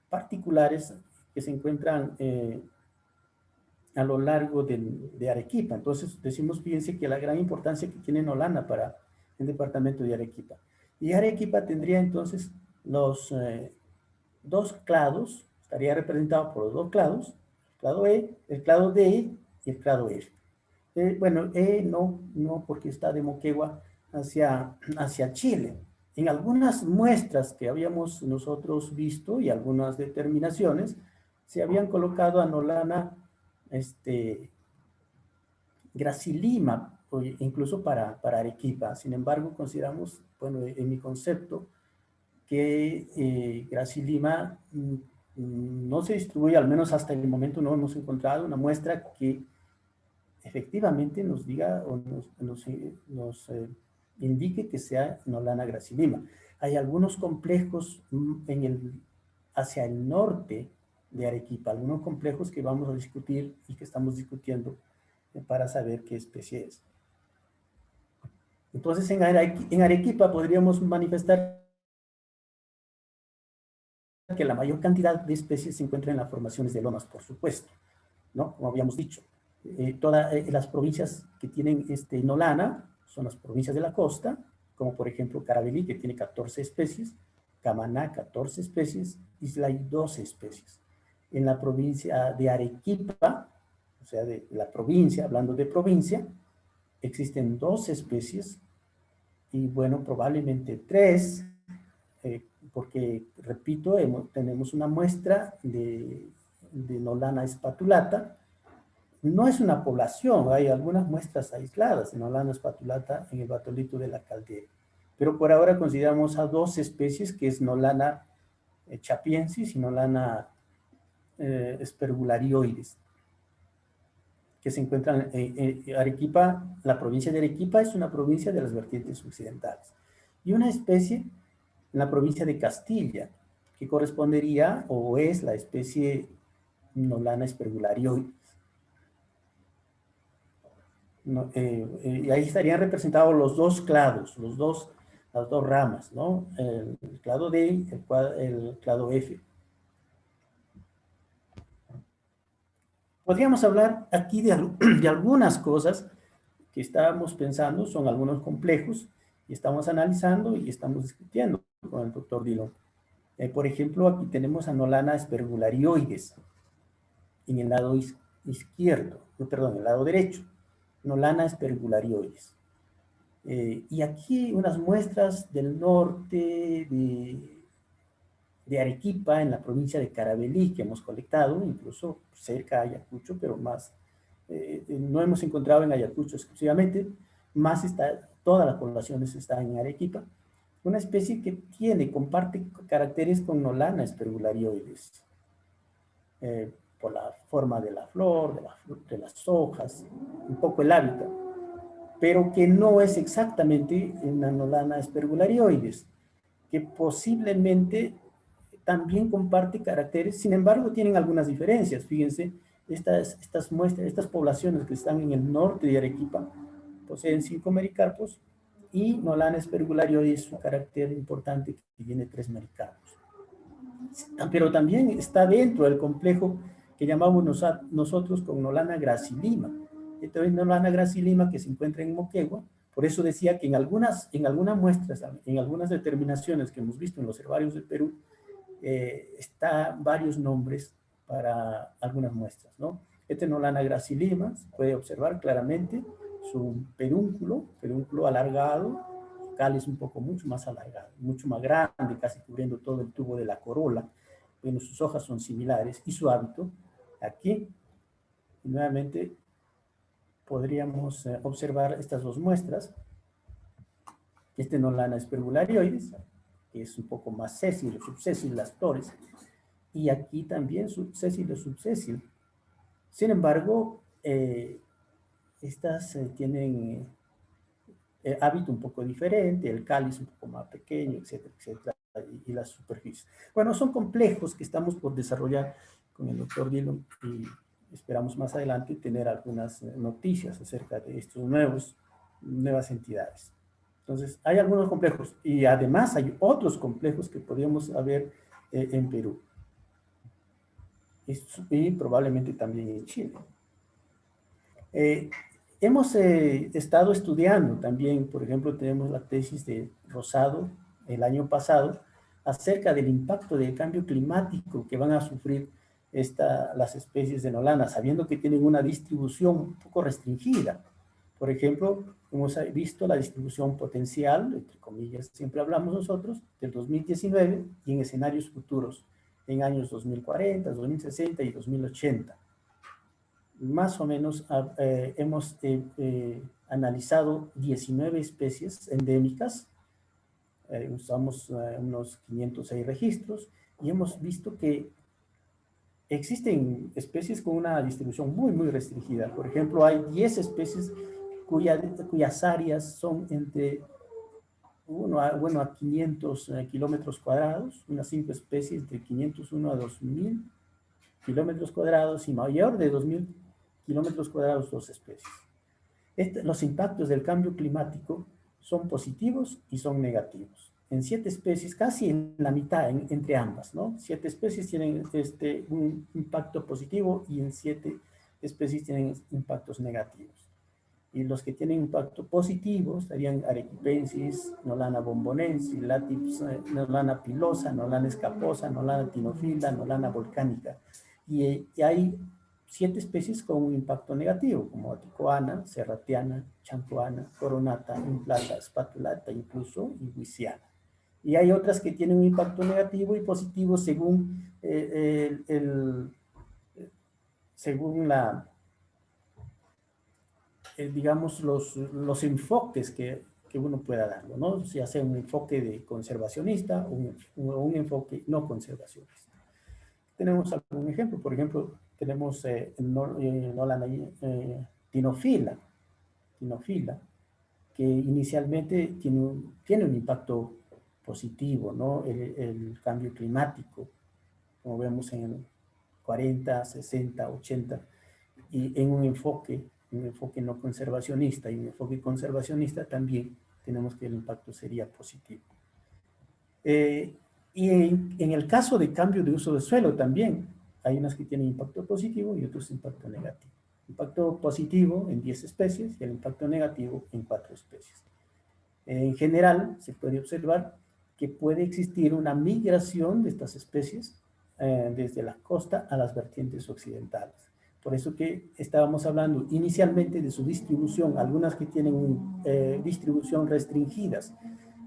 particulares que se encuentran a lo largo de Arequipa. Entonces decimos, fíjense que la gran importancia que tiene Nolana para el departamento de Arequipa. Y Arequipa tendría entonces los dos clados, estaría representado por los dos clados, el clado E, el clado D y el clado F. Bueno, no porque está de Moquegua hacia Chile. En algunas muestras que habíamos nosotros visto y algunas determinaciones, se habían colocado a Nolana gracilima, incluso para Arequipa. Sin embargo, consideramos, bueno, en mi concepto, que gracilima no se distribuye, al menos hasta el momento no hemos encontrado una muestra que efectivamente nos diga o nos indique que sea Nolana gracilima. Hay algunos complejos hacia el norte de Arequipa, algunos complejos que vamos a discutir y que estamos discutiendo para saber qué especie es. Entonces, en Arequipa podríamos manifestar que la mayor cantidad de especies se encuentra en las formaciones de lomas, por supuesto, ¿no? Como habíamos dicho. Todas las provincias que tienen Nolana son las provincias de la costa, como por ejemplo Caravelí, que tiene 14 especies, Camaná, 14 especies, Islay, 12 especies. En la provincia de Arequipa, o sea, de la provincia, hablando de provincia, existen 2 especies y bueno, probablemente 3, porque, repito, tenemos una muestra de Nolana spatulata. No es una población, hay algunas muestras aisladas de Nolana spatulata en el batolito de la Caldera. Pero por ahora consideramos a 2 especies, que es Nolana chapiensis y Nolana spergularioides, que se encuentran en Arequipa. La provincia de Arequipa es una provincia de las vertientes occidentales. Y una especie en la provincia de Castilla, que correspondería o es la especie Nolana spergularioides. No, y ahí estarían representados los dos clados, las dos ramas, ¿no? El clado D y el clado F. Podríamos hablar aquí de algunas cosas que estábamos pensando, son algunos complejos, y estamos analizando y estamos discutiendo con el doctor Dillon. Por ejemplo, aquí tenemos a Nolana aspergularioides en el lado izquierdo, perdón, el lado derecho, Nolana aspergularioides. Y aquí unas muestras del norte de Arequipa, en la provincia de Caravelí, que hemos colectado, incluso cerca de Ayacucho, pero más, no hemos encontrado en Ayacucho exclusivamente, más todas las poblaciones están en Arequipa. Una especie que comparte caracteres con Nolana aspergularioides, por la forma de la flor, de las hojas, un poco el hábitat, pero que no es exactamente una Nolana aspergularioides, que posiblemente también comparte caracteres, sin embargo tienen algunas diferencias. Fíjense, estas muestras, estas poblaciones que están en el norte de Arequipa poseen 5 mericarpos y Nolana aspergularioides es un carácter importante que tiene 3 mericarpos. Pero también está dentro del complejo que llamamos nosotros con Nolana gracilima. Entonces, Nolana gracilima que se encuentra en Moquegua. Por eso decía que en algunas muestras, en algunas determinaciones que hemos visto en los herbarios del Perú, está varios nombres para algunas muestras, ¿no? Este Nolana gracilima se puede observar claramente su pedúnculo alargado, cáliz un poco mucho más alargado, mucho más grande, casi cubriendo todo el tubo de la corola. Bueno, sus hojas son similares y su hábito aquí, y nuevamente podríamos observar estas dos muestras. Este Nolana aspergularioides, que es un poco más sésil, subsésil las flores, y aquí también subsésil o subsésil. Sin embargo, estas tienen hábito un poco diferente, el cáliz un poco más pequeño, etcétera, etcétera, y las superficies. Bueno, son complejos que estamos por desarrollar con el doctor Dillon y esperamos más adelante tener algunas noticias acerca de estos nuevas entidades. Entonces, hay algunos complejos y además hay otros complejos que podríamos haber en Perú y probablemente también en Chile. Hemos estado estudiando también, por ejemplo, tenemos la tesis de Rosado el año pasado acerca del impacto del cambio climático que van a sufrir las especies de Nolana, sabiendo que tienen una distribución un poco restringida. Por ejemplo, hemos visto la distribución potencial, entre comillas, siempre hablamos nosotros, del 2019 y en escenarios futuros, en años 2040, 2060 y 2080. Más o menos hemos analizado 19 especies endémicas, usamos unos 506 registros y hemos visto que existen especies con una distribución muy, muy restringida. Por ejemplo, hay 10 especies cuyas áreas son entre 1 a 500 kilómetros cuadrados, unas 5 especies de 501 a 2000 kilómetros cuadrados y mayor de 2000 kilómetros cuadrados 2 especies. Los impactos del cambio climático son positivos y son negativos. En 7 especies, casi en la mitad, entre ambas, ¿no? 7 especies tienen un impacto positivo y en 7 especies tienen impactos negativos. Y los que tienen impacto positivo estarían Arequipensis, Nolana bombonensis, Latips, Nolana pilosa, Nolana escaposa, Nolana tinofila, Nolana volcánica. Y hay 7 especies con un impacto negativo, como Aticoana, Serratiana, Chancoana, Coronata, Implata, Spatulata, incluso Iguiciana. Y hay otras que tienen un impacto negativo y positivo según, digamos, los enfoques que uno pueda darlo, ¿no? Si hace un enfoque de conservacionista o un enfoque no conservacionista. Tenemos algún ejemplo, por ejemplo, tenemos Nolana tinofila, que inicialmente tiene un impacto positivo, ¿no? El cambio climático, como vemos en el 40, 60, 80, y en un enfoque un enfoque no conservacionista y un enfoque conservacionista, también tenemos que el impacto sería positivo. Y en el caso de cambio de uso de suelo también, hay unas que tienen impacto positivo y otros impacto negativo. Impacto positivo en 10 especies y el impacto negativo en 4 especies. En general, se puede observar que puede existir una migración de estas especies desde la costa a las vertientes occidentales. Por eso que estábamos hablando inicialmente de su distribución, algunas que tienen distribución restringidas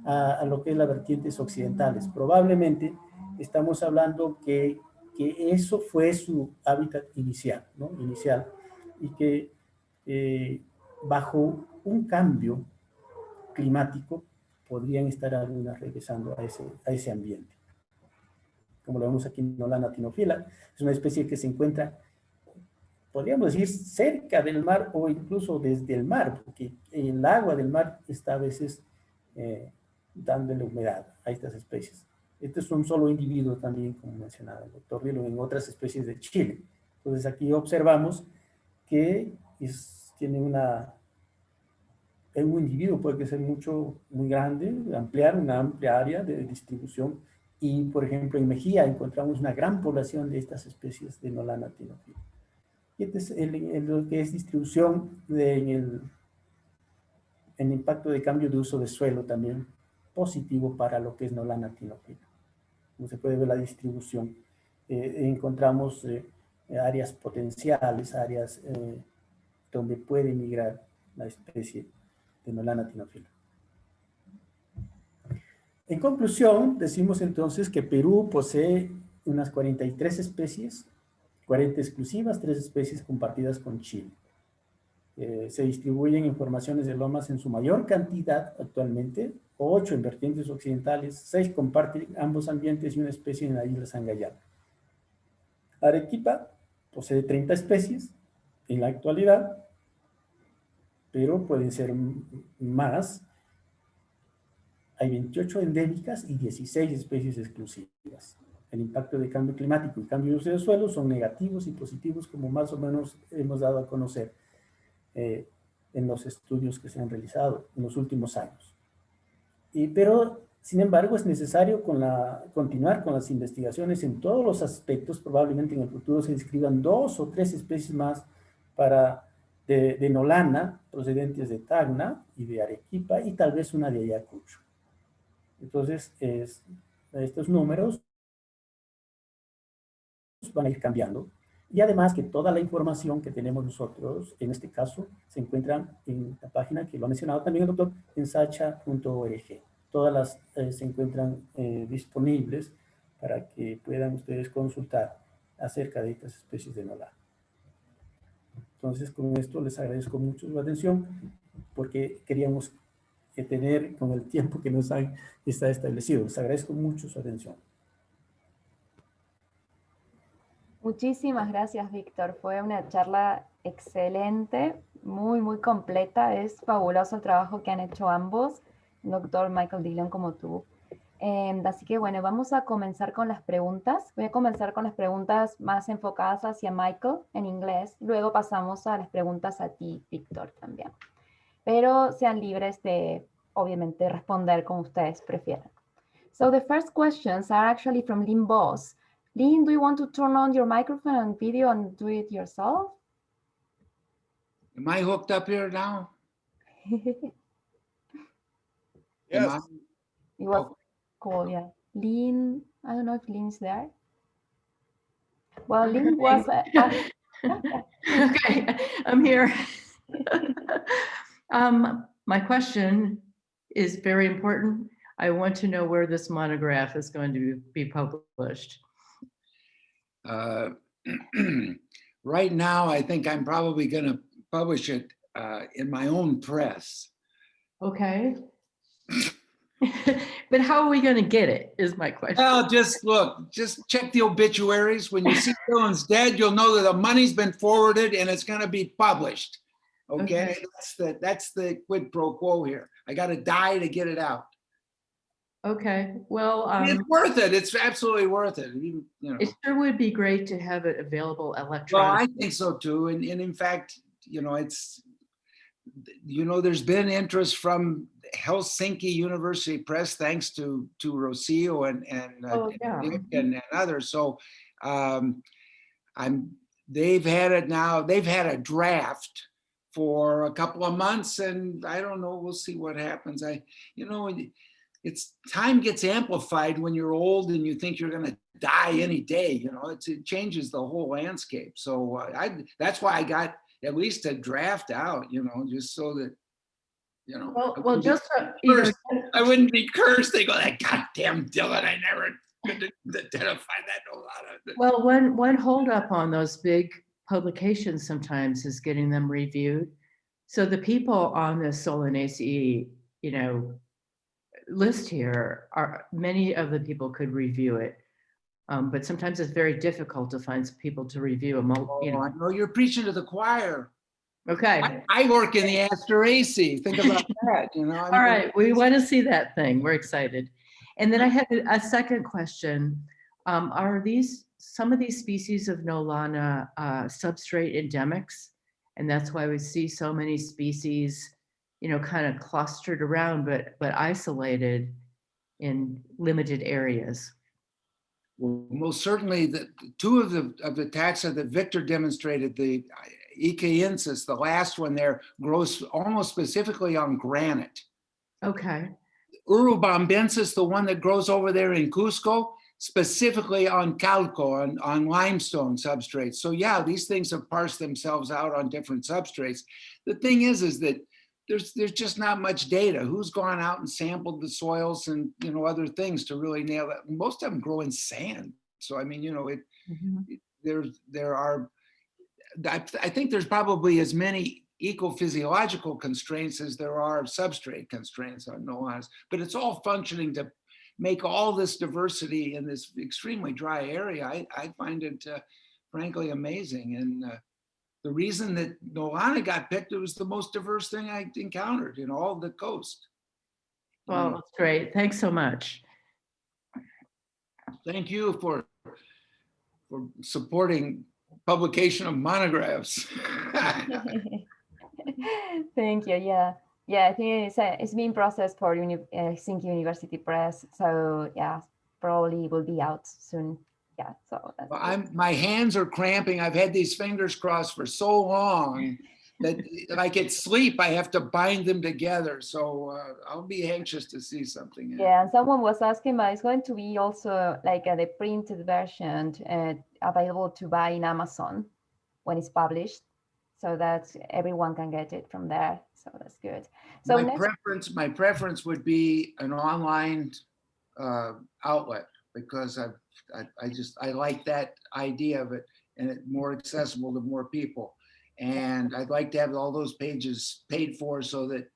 a lo que es las vertientes occidentales. Probablemente estamos hablando que eso fue su hábitat inicial, ¿no? Inicial, y que bajo un cambio climático podrían estar algunas regresando a ese ambiente. Como lo vemos aquí en Nolana tinophila, es una especie que se encuentra, podríamos decir, cerca del mar o incluso desde el mar, porque el agua del mar está a veces dándole humedad a estas especies. Este es un solo individuo también, como mencionaba el doctor Dillon, en otras especies de Chile. Entonces aquí observamos que tiene un individuo puede ser muy grande, ampliar una amplia área de distribución. Y, por ejemplo, en Mejía encontramos una gran población de estas especies de Nolana tinophila. Y este es lo que es distribución en el impacto de cambio de uso de suelo también positivo para lo que es Nolana tinophila. Como se puede ver la distribución, encontramos áreas potenciales, áreas donde puede migrar la especie de Nolana tinophila. En conclusión, decimos entonces que Perú posee unas 43 especies, 40 exclusivas, 3 especies compartidas con Chile. Se distribuyen en formaciones de lomas en su mayor cantidad actualmente, 8 en vertientes occidentales, 6 comparten ambos ambientes y una especie en la isla Sangayana. Arequipa posee 30 especies en la actualidad, pero pueden ser más. Hay 28 endémicas y 16 especies exclusivas. El impacto de cambio climático y cambio de uso de suelo son negativos y positivos, como más o menos hemos dado a conocer en los estudios que se han realizado en los últimos años. Pero, sin embargo, es necesario continuar con las investigaciones en todos los aspectos. Probablemente en el futuro se describan 2 o 3 especies más de Nolana, procedentes de Tacna y de Arequipa, y tal vez una de Ayacucho. Entonces, estos números van a ir cambiando. Y además que toda la información que tenemos nosotros, en este caso, se encuentra en la página que lo ha mencionado también el doctor, en sacha.org. Todas las se encuentran disponibles para que puedan ustedes consultar acerca de estas especies de Nolana. Entonces, con esto les agradezco mucho su atención, porque queríamos tener con el tiempo que nos está establecido. Les agradezco mucho su atención. Muchísimas gracias, Víctor. Fue una charla excelente, muy, muy completa. Es fabuloso el trabajo que han hecho ambos, el doctor Michael Dillon como tú. Así que bueno, vamos a comenzar con las preguntas. Voy a comenzar con las preguntas más enfocadas hacia Michael en inglés. Luego pasamos a las preguntas a ti, Víctor, también. Pero sean libres de, obviamente, responder como ustedes prefieran. So the first questions are actually from Lynn Boss. Lynn, do you want to turn on your microphone and video and do it yourself? Am I hooked up here now? Yes. It was cool, yeah. Lynn, I don't know if Lynn's there. Well, Lynn was... Okay, I'm here. My question is very important. I want to know where this monograph is going to be published. Right now, I think I'm probably going to publish it in my own press. Okay. But how are we going to get it is my question. Well, just check the obituaries. When you see Dylan's dead, you'll know that the money's been forwarded and it's going to be published. Okay? That's the quid pro quo here. I got to die to get it out. Okay, well, it's worth it. It's absolutely worth it. You know. It sure would be great to have it available Well, electronically. I think so too. And in fact, there's been interest from Helsinki University Press, thanks to Rocio and Oh, yeah. Nick and others. So they've had it now. They've had a draft for a couple of months, and I don't know. We'll see what happens. It's time gets amplified when you're old and you think you're going to die any day. It changes the whole landscape. So that's why I got at least a draft out. Just so that Well, just I wouldn't be cursed. They go, that goddamn Dylan, I never could identify that a lot of it. well, one holdup on those big publications sometimes is getting them reviewed. So the people on this Solanaceae, list here many of the people could review it. But sometimes it's very difficult to find people to review a I know you're preaching to the choir. Okay. I work in the Asteraceae. Think about that. All right, we want to see that thing. We're excited. And then I have a second question. Are some of these species of Nolana substrate endemics? And that's why we see so many species, kind of clustered around, but isolated in limited areas. Well, most certainly, the two of the taxa that Victor demonstrated, the Icaiensis, the last one there, grows almost specifically on granite. Okay. Urubambensis, the one that grows over there in Cusco, specifically on calco, on limestone substrates. So yeah, these things have parsed themselves out on different substrates. The thing is that there's just not much data. Who's gone out and sampled the soils and other things to really nail it? Most of them grow in sand. So I mean, there are. I think there's probably as many ecophysiological constraints as there are substrate constraints on Nolanas, but it's all functioning to make all this diversity in this extremely dry area. I find it frankly amazing. And the reason that Nolana got picked, it was the most diverse thing I encountered in all the coast. Well, that's great. Thanks so much. Thank you for supporting publication of monographs. Thank you. Yeah, I think it's being processed for Helsinki University Press. So yeah, probably will be out soon. Yeah. So that's my hands are cramping. I've had these fingers crossed for so long that if I get sleep, I have to bind them together. So I'll be anxious to see something. Yeah, and someone was asking, but it's going to be also like the printed version available to buy in Amazon when it's published, so that everyone can get it from there. So that's good. So my preference would be an online outlet, because I like that idea of it, and it's more accessible to more people. And I'd like to have all those pages paid for so that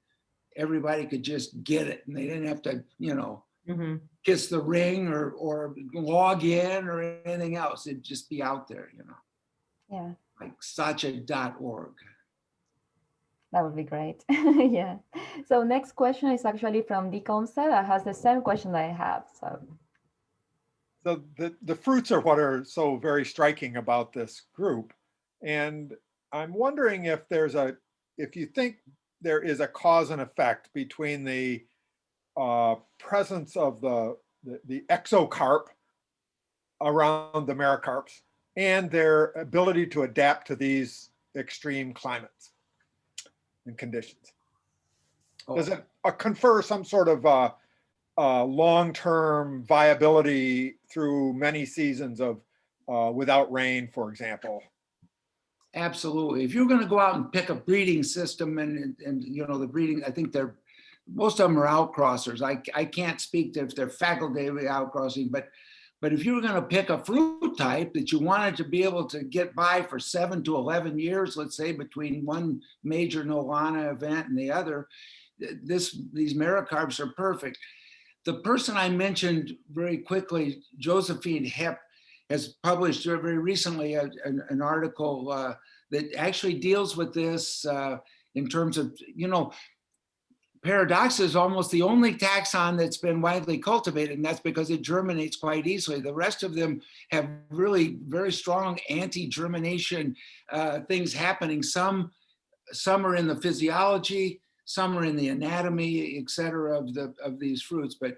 everybody could just get it and they didn't have to, kiss the ring or log in or anything else. It'd just be out there, Yeah. Like sacha.org. That would be great. Yeah. So next question is actually from Dick Olmsted that has the same question that I have. So the fruits are what are so very striking about this group. And I'm wondering if you think there is a cause and effect between the presence of the exocarp around the merocarps and their ability to adapt to these extreme climates and conditions. Does it confer some sort of long-term viability through many seasons of without rain, for example? Absolutely. If you're going to go out and pick a breeding system and the breeding, I think most of them are outcrossers. I can't speak to if they're facultatively outcrossing, but if you were going to pick a fruit type that you wanted to be able to get by for 7 to 11 years, let's say between one major Nolana event and the other, these merocarps are perfect. The person I mentioned very quickly, Josephine Hepp, has published very recently an article that actually deals with this in terms of, Paradoxa is almost the only taxon that's been widely cultivated, and that's because it germinates quite easily. The rest of them have really very strong anti-germination things happening. Some some are in the physiology, some are in the anatomy, et cetera, of these fruits. But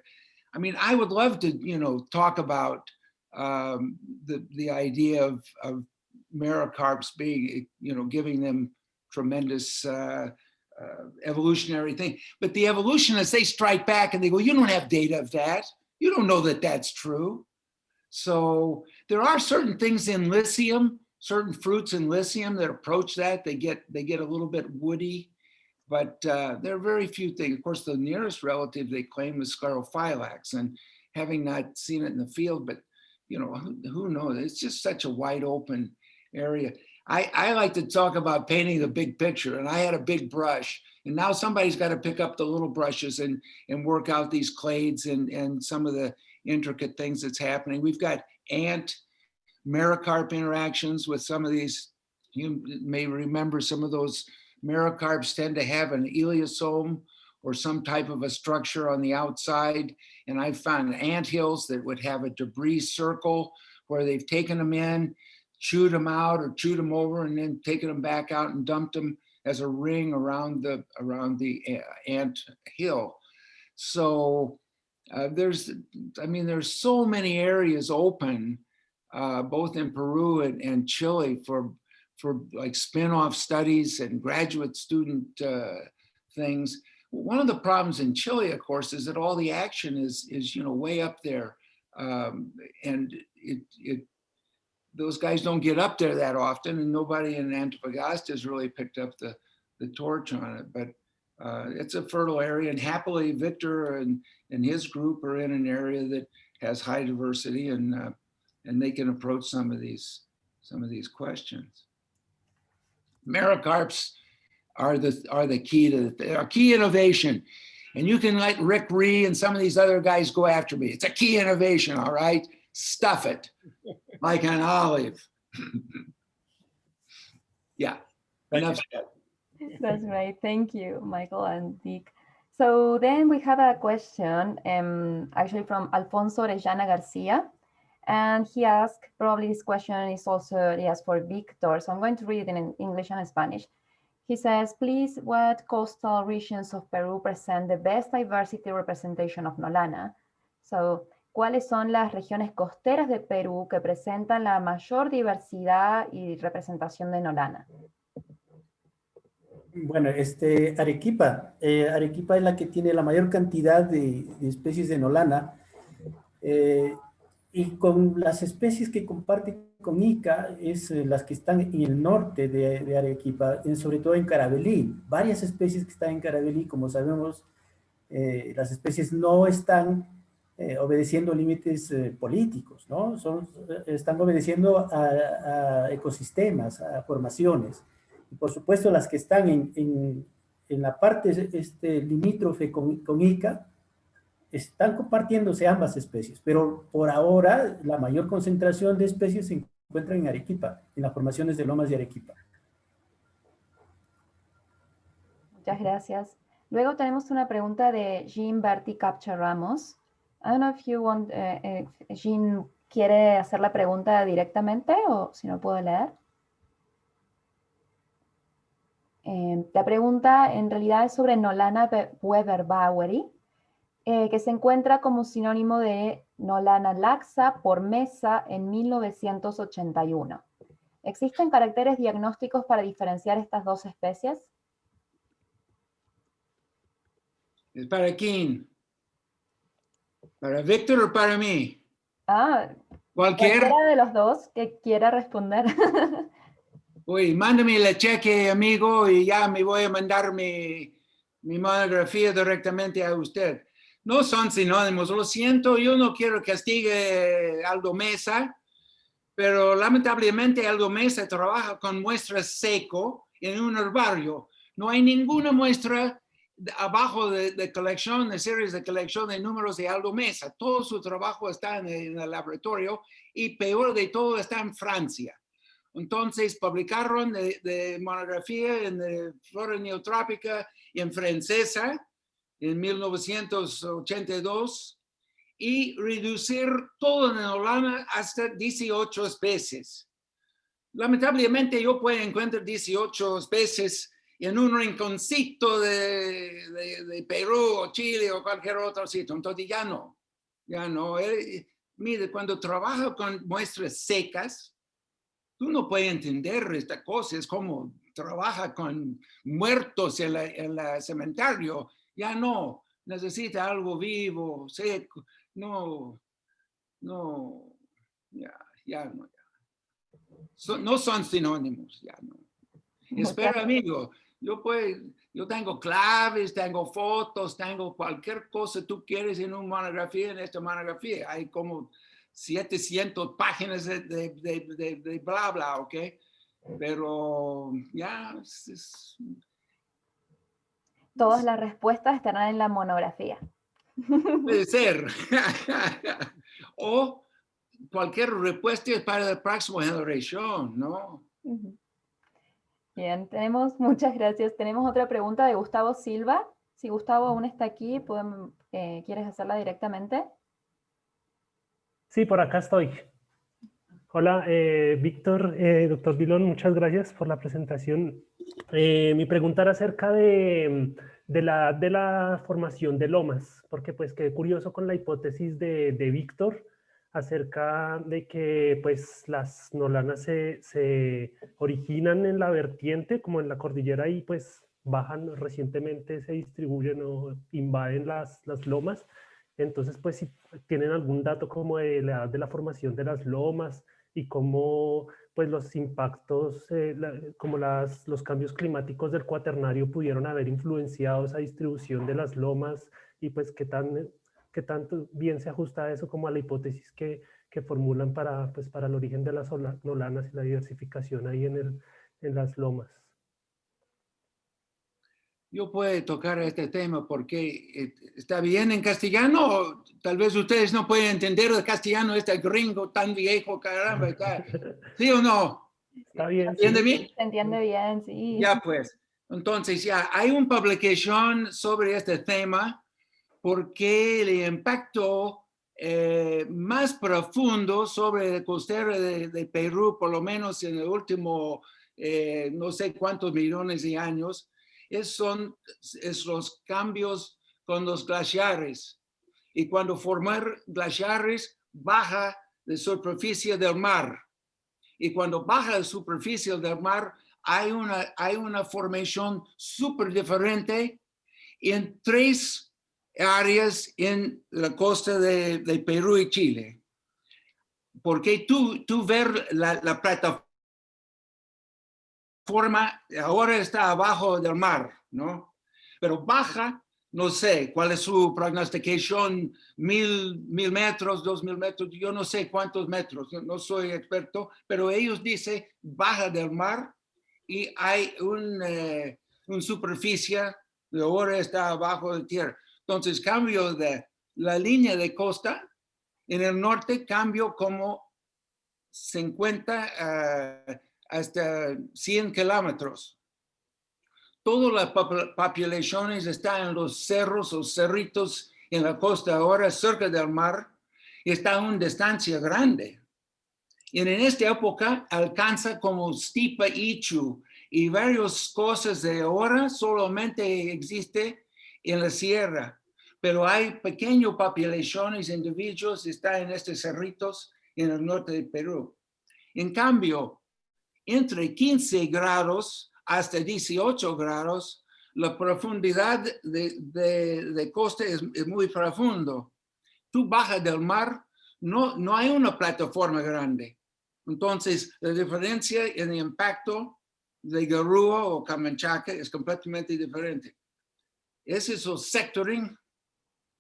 I mean, I would love to, talk about the idea of merocarps being, giving them tremendous evolutionary thing. But the evolutionists, they strike back and they go, you don't have data of that. You don't know that that's true. So there are certain things in Lycium, certain fruits in Lycium that approach that. They get a little bit woody, but there are very few things. Of course, the nearest relative they claim is Sclerophyllax, and having not seen it in the field, but who knows? It's just such a wide open area. I like to talk about painting the big picture, and I had a big brush, and now somebody's got to pick up the little brushes and work out these clades and some of the intricate things that's happening. We've got ant merocarp interactions with some of these. You may remember some of those merocarps tend to have an iliosome or some type of a structure on the outside. And I found anthills that would have a debris circle where they've taken them in, chewed them out or chewed them over, and then taken them back out and dumped them as a ring around the ant hill. So there's so many areas open, both in Peru and Chile for like spin-off studies and graduate student things. One of the problems in Chile, of course, is that all the action is way up there, and those guys don't get up there that often, and nobody in Antofagasta has really picked up the torch on it. But it's a fertile area, and happily Victor and his group are in an area that has high diversity, and they can approach some of these questions. Merocarps are the key to key innovation, and you can let Rick Ree and some of these other guys go after me. It's a key innovation, all right? Stuff it like an olive. Yeah, enough said. That's right. Thank you, Michael and Dick. So then we have a question, actually from Alfonso Orellana Garcia. And he asked, probably this question is also for Victor. So I'm going to read it in English and Spanish. He says, please, what coastal regions of Peru present the best diversity representation of Nolana? So, ¿cuáles son las regiones costeras de Perú que presentan la mayor diversidad y representación de Nolana? Bueno, Arequipa. Arequipa es la que tiene la mayor cantidad de especies de Nolana. Y con las especies que comparte con Ica, es las que están en el norte de Arequipa, sobre todo en Carabelí. Varias especies que están en Carabelí, como sabemos, las especies no están obedeciendo límites políticos, ¿no? Están obedeciendo a ecosistemas, a formaciones. Y por supuesto, las que están en la parte limítrofe con Ica, están compartiéndose ambas especies, pero por ahora la mayor concentración de especies se encuentra en Arequipa, en las formaciones de lomas de Arequipa. Muchas gracias. Luego tenemos una pregunta de Jean Berti Capcha Ramos. I don't know if you want, if Jean quiere hacer la pregunta directamente o si no puedo leer. La pregunta en realidad es sobre Nolana weber-baueri, que se encuentra como sinónimo de Nolana laxa por Mesa en 1981. ¿Existen caracteres diagnósticos para diferenciar estas dos especies? ¿Es para quién? ¿Para Víctor o para mí? Cualquiera de los dos que quiera responder. Uy, mándame el cheque, amigo, y ya me voy a mandar mi monografía directamente a usted. No son sinónimos, lo siento, yo no quiero castigue Aldo Mesa, pero lamentablemente Aldo Mesa trabaja con muestras seco en un herbario. No hay ninguna muestra abajo de colección, de series de colección de números de Aldo Mesa. Todo su trabajo está en el laboratorio y peor de todo está en Francia. Entonces publicaron de monografía en Flora Neotrópica y en Francesa en 1982 y reducir todo en Nolana hasta 18 especies. Lamentablemente yo puedo encontrar 18 especies en un rinconcito de Perú o Chile o cualquier otro sitio. Entonces ya no. Mire, cuando trabaja con muestras secas, tú no puedes entender esta cosa. Es como trabaja con muertos en el cementerio. Ya no, necesita algo vivo, seco. No, ya no. No son sinónimos, ya no. Espera, amigo, yo tengo claves, tengo fotos, tengo cualquier cosa tú quieres en una monografía. En esta monografía hay como 700 páginas de bla, bla, ¿ok? Pero ya, Todas las respuestas estarán en la monografía. puede ser. O cualquier respuesta es para la próxima generación, ¿no? Bien, muchas gracias. Tenemos otra pregunta de Gustavo Silva. Si Gustavo aún está aquí, ¿quieres hacerla directamente? Sí, por acá estoy. Hola, Víctor, doctor Dillon, muchas gracias por la presentación. Mi pregunta era acerca de la formación de lomas, porque pues quedé curioso con la hipótesis de Víctor acerca de que pues las nolanas se originan en la vertiente, como en la cordillera, y pues bajan recientemente, se distribuyen o invaden las lomas. Entonces, pues si tienen algún dato como de la edad de la formación de las lomas y cómo pues los impactos, como los cambios climáticos del Cuaternario pudieron haber influenciado esa distribución de las lomas, y pues qué tanto bien se ajusta a eso como a la hipótesis que formulan pues, para el origen de las nolanas y la diversificación ahí en las lomas. Yo puedo tocar este tema porque está bien en castellano. Tal vez ustedes no pueden entender el castellano, este gringo tan viejo, caramba. ¿Sí o no? Está bien, ¿Entiende sí. bien? Se entiende bien, sí. Ya pues. Entonces ya hay una publicación sobre este tema porque el impacto más profundo sobre el costero de Perú, por lo menos en el último no sé cuántos millones de años, son los cambios con los glaciares. Y cuando formar glaciares, baja de superficie del mar. Y cuando baja de superficie del mar, hay una formación súper diferente en tres áreas en la costa de Perú y Chile. Porque tú ver la plataforma ahora está abajo del mar, ¿no? Pero baja, no sé cuál es su prognosticación, 1000 metros, 2000 metros, yo no sé cuántos metros, no soy experto, pero ellos dicen baja del mar y hay una superficie de ahora está abajo de tierra. Entonces cambio de la línea de costa, en el norte cambio como 50 hasta 100 kilómetros. Todas las poblaciones están en los cerros o cerritos en la costa ahora cerca del mar y está a una distancia grande. Y en esta época alcanza como Stipa Ichu y varias cosas de ahora solamente existe en la sierra, pero hay pequeñas poblaciones, individuos, están en estos cerritos en el norte de Perú. En cambio, entre 15 grados hasta 18 grados, la profundidad de costa es muy profundo. Tú bajas del mar, no hay una plataforma grande. Entonces, la diferencia en el impacto de Garúa o Camanchaca es completamente diferente. Ese es el sectoring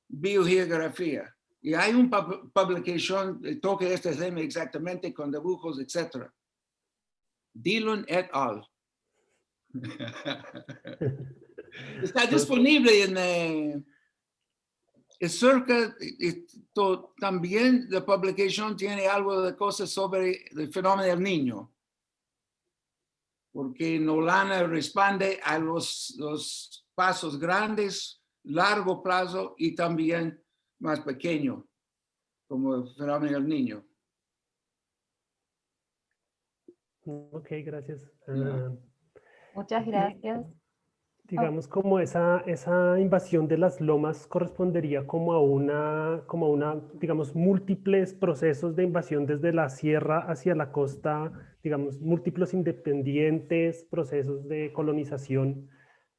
biogeografía. Y hay una publicación que toca este tema exactamente con dibujos, etc. Dillon et al. Está disponible es cerca, también la publicación tiene algo de cosas sobre el fenómeno del niño, porque Nolana responde a los pasos grandes, largo plazo y también más pequeño, como el fenómeno del niño. Ok, gracias. Muchas gracias. digamos, como esa invasión de las lomas correspondería como a una, digamos, múltiples procesos de invasión desde la sierra hacia la costa, digamos, múltiples independientes procesos de colonización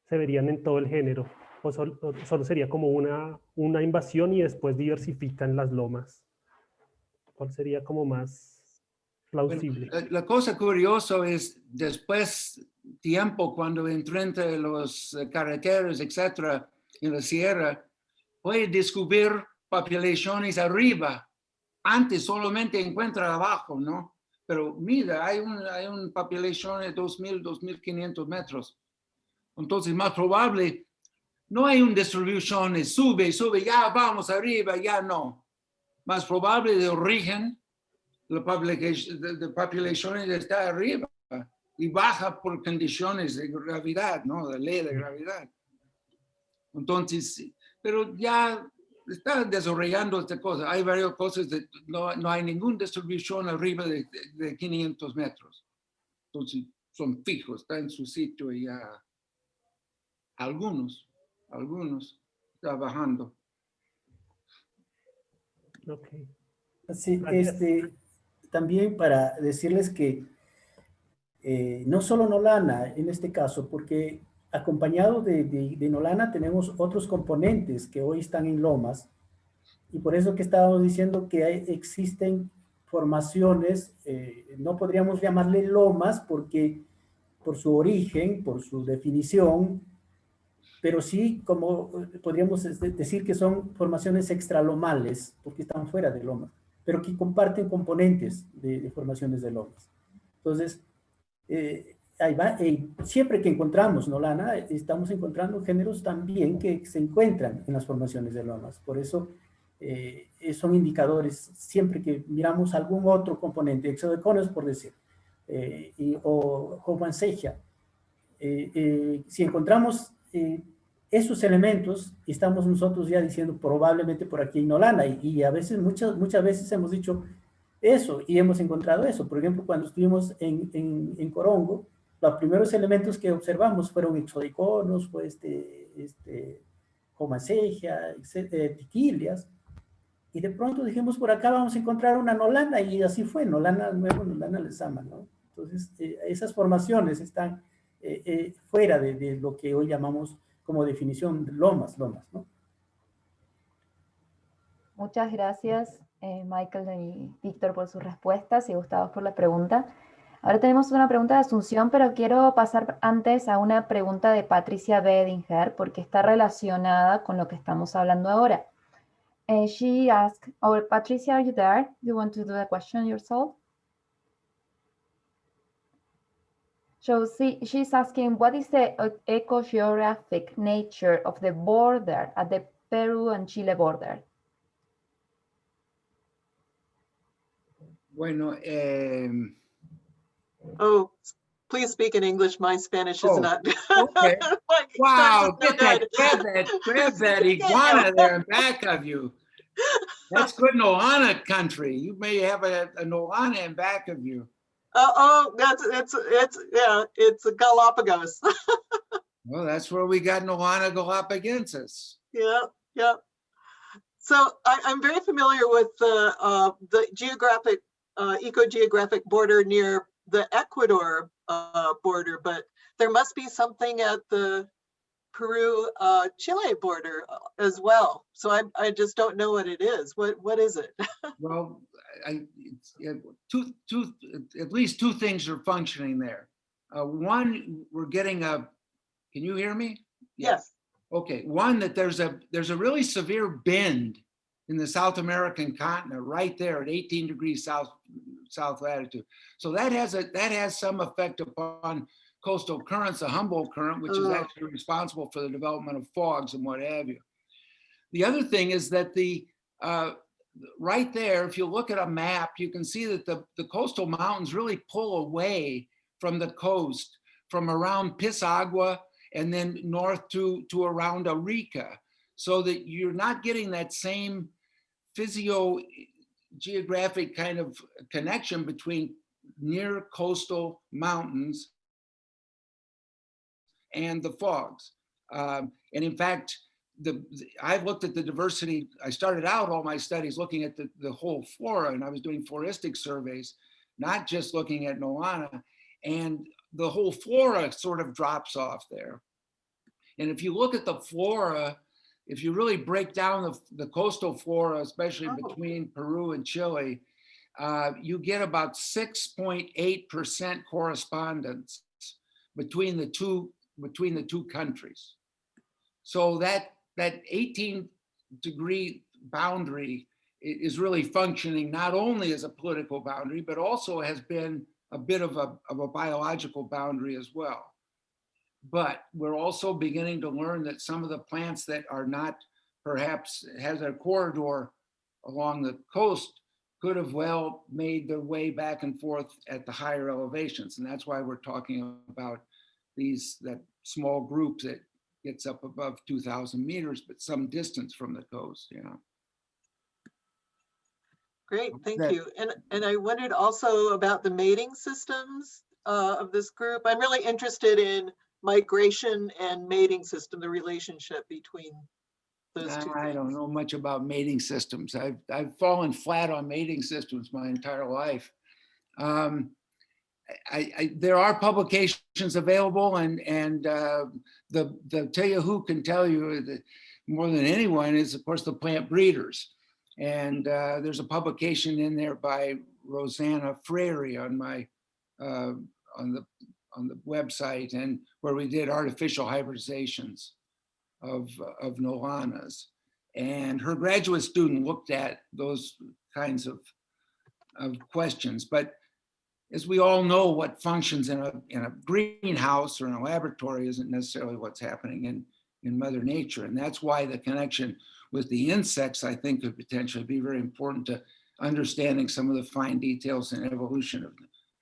se verían en todo el género, o solo sería como una invasión y después diversifican las lomas. ¿Cuál sería como más Bueno, plausible? la cosa curiosa es después tiempo cuando entre los carreteros, etcétera, en la sierra, puede descubrir poblaciones arriba. Antes solamente encuentra abajo, ¿no? Pero mira, hay una población de 2.000, 2.500 metros. Entonces, más probable, no hay una distribución, sube, ya vamos arriba, ya no. Más probable de origen, la población está arriba y baja por condiciones de gravedad, ¿no? De ley de gravedad. Entonces, pero ya está desarrollando esta cosa. Hay varias cosas, no hay ninguna distribución arriba de 500 metros. Entonces, son fijos, está en su sitio y ya algunos está bajando. Ok. Sí, Gracias. también para decirles que no solo Nolana en este caso, porque acompañado de Nolana tenemos otros componentes que hoy están en lomas, y por eso que estábamos diciendo que existen formaciones, no podríamos llamarle lomas porque por su origen, por su definición, pero sí como podríamos decir que son formaciones extralomales, porque están fuera de lomas, pero que comparten componentes de formaciones de lomas. Entonces, ahí va, siempre que encontramos Nolana, estamos encontrando géneros también que se encuentran en las formaciones de lomas. Por eso son indicadores, siempre que miramos algún otro componente, exodeconos por decir, o Homanseggia, si encontramos esos elementos, estamos nosotros ya diciendo probablemente por aquí hay Nolana, y a veces, muchas veces hemos dicho eso y hemos encontrado eso. Por ejemplo, cuando estuvimos en Corongo, los primeros elementos que observamos fueron exodiconos, fue Homanseggia, Tiquilias, y de pronto dijimos, por acá vamos a encontrar una Nolana, y así fue, Nolana nuevo, Nolana Lezama, ¿no? Entonces, esas formaciones están fuera de lo que hoy llamamos como definición de lomas, ¿no? Muchas gracias, Michael y Víctor, por sus respuestas y Gustavo por la pregunta. Ahora tenemos una pregunta de Asunción, pero quiero pasar antes a una pregunta de Patricia Bedinger, porque está relacionada con lo que estamos hablando ahora. She asked, Patricia, are you there? Do you want to do the question yourself? So she's asking, what is the ecogeographic nature of the border at the Peru and Chile border? Bueno, Oh, please speak in English. My Spanish is not. okay. Wow, no grab that iguana there in back of you. That's good Nolana country. You may have a Nolana in back of you. It's a Galapagos. Well, that's where we got Nolana Galapagensis. Yeah. So I'm very familiar with the geographic, ecogeographic border near the Ecuador border, but there must be something at the Peru-Chile border as well. So I just don't know what it is. What is it? Well, at least two things are functioning there. One, we're getting can you hear me? Yes. Okay, one, that there's a really severe bend in the South American continent right there at 18 degrees south latitude. So that has some effect upon coastal currents, the Humboldt current, which is actually responsible for the development of fogs and what have you. The other thing is that right there, if you look at a map, you can see that the coastal mountains really pull away from the coast from around Pisagua and then north to around Arica, so that you're not getting that same physiogeographic kind of connection between near coastal mountains and the fogs. And in fact, I've looked at the diversity. I started out all my studies looking at the whole flora, and I was doing floristic surveys, not just looking at Nolana, and the whole flora sort of drops off there. And if you look at the flora, if you really break down the coastal flora, especially between Peru and Chile, you get about 6.8% correspondence between the two countries. So that 18-degree boundary is really functioning not only as a political boundary, but also has been a bit of a biological boundary as well. But we're also beginning to learn that some of the plants that are not perhaps has a corridor along the coast could have well made their way back and forth at the higher elevations. And that's why we're talking about that small group that gets up above 2,000 meters, but some distance from the coast, Great, thank you. And I wondered also about the mating systems of this group. I'm really interested in migration and mating system, the relationship between those two things. I don't know much about mating systems. I've fallen flat on mating systems my entire life. There are publications available, and the tell you who can tell you that more than anyone is, of course, the plant breeders. And there's a publication in there by Rosanna Freire on my on the website, and where we did artificial hybridizations of Nolanas. And her graduate student looked at those kinds of questions. But as we all know, what functions in a greenhouse or in a laboratory isn't necessarily what's happening in Mother Nature. And that's why the connection with the insects, I think, could potentially be very important to understanding some of the fine details and evolution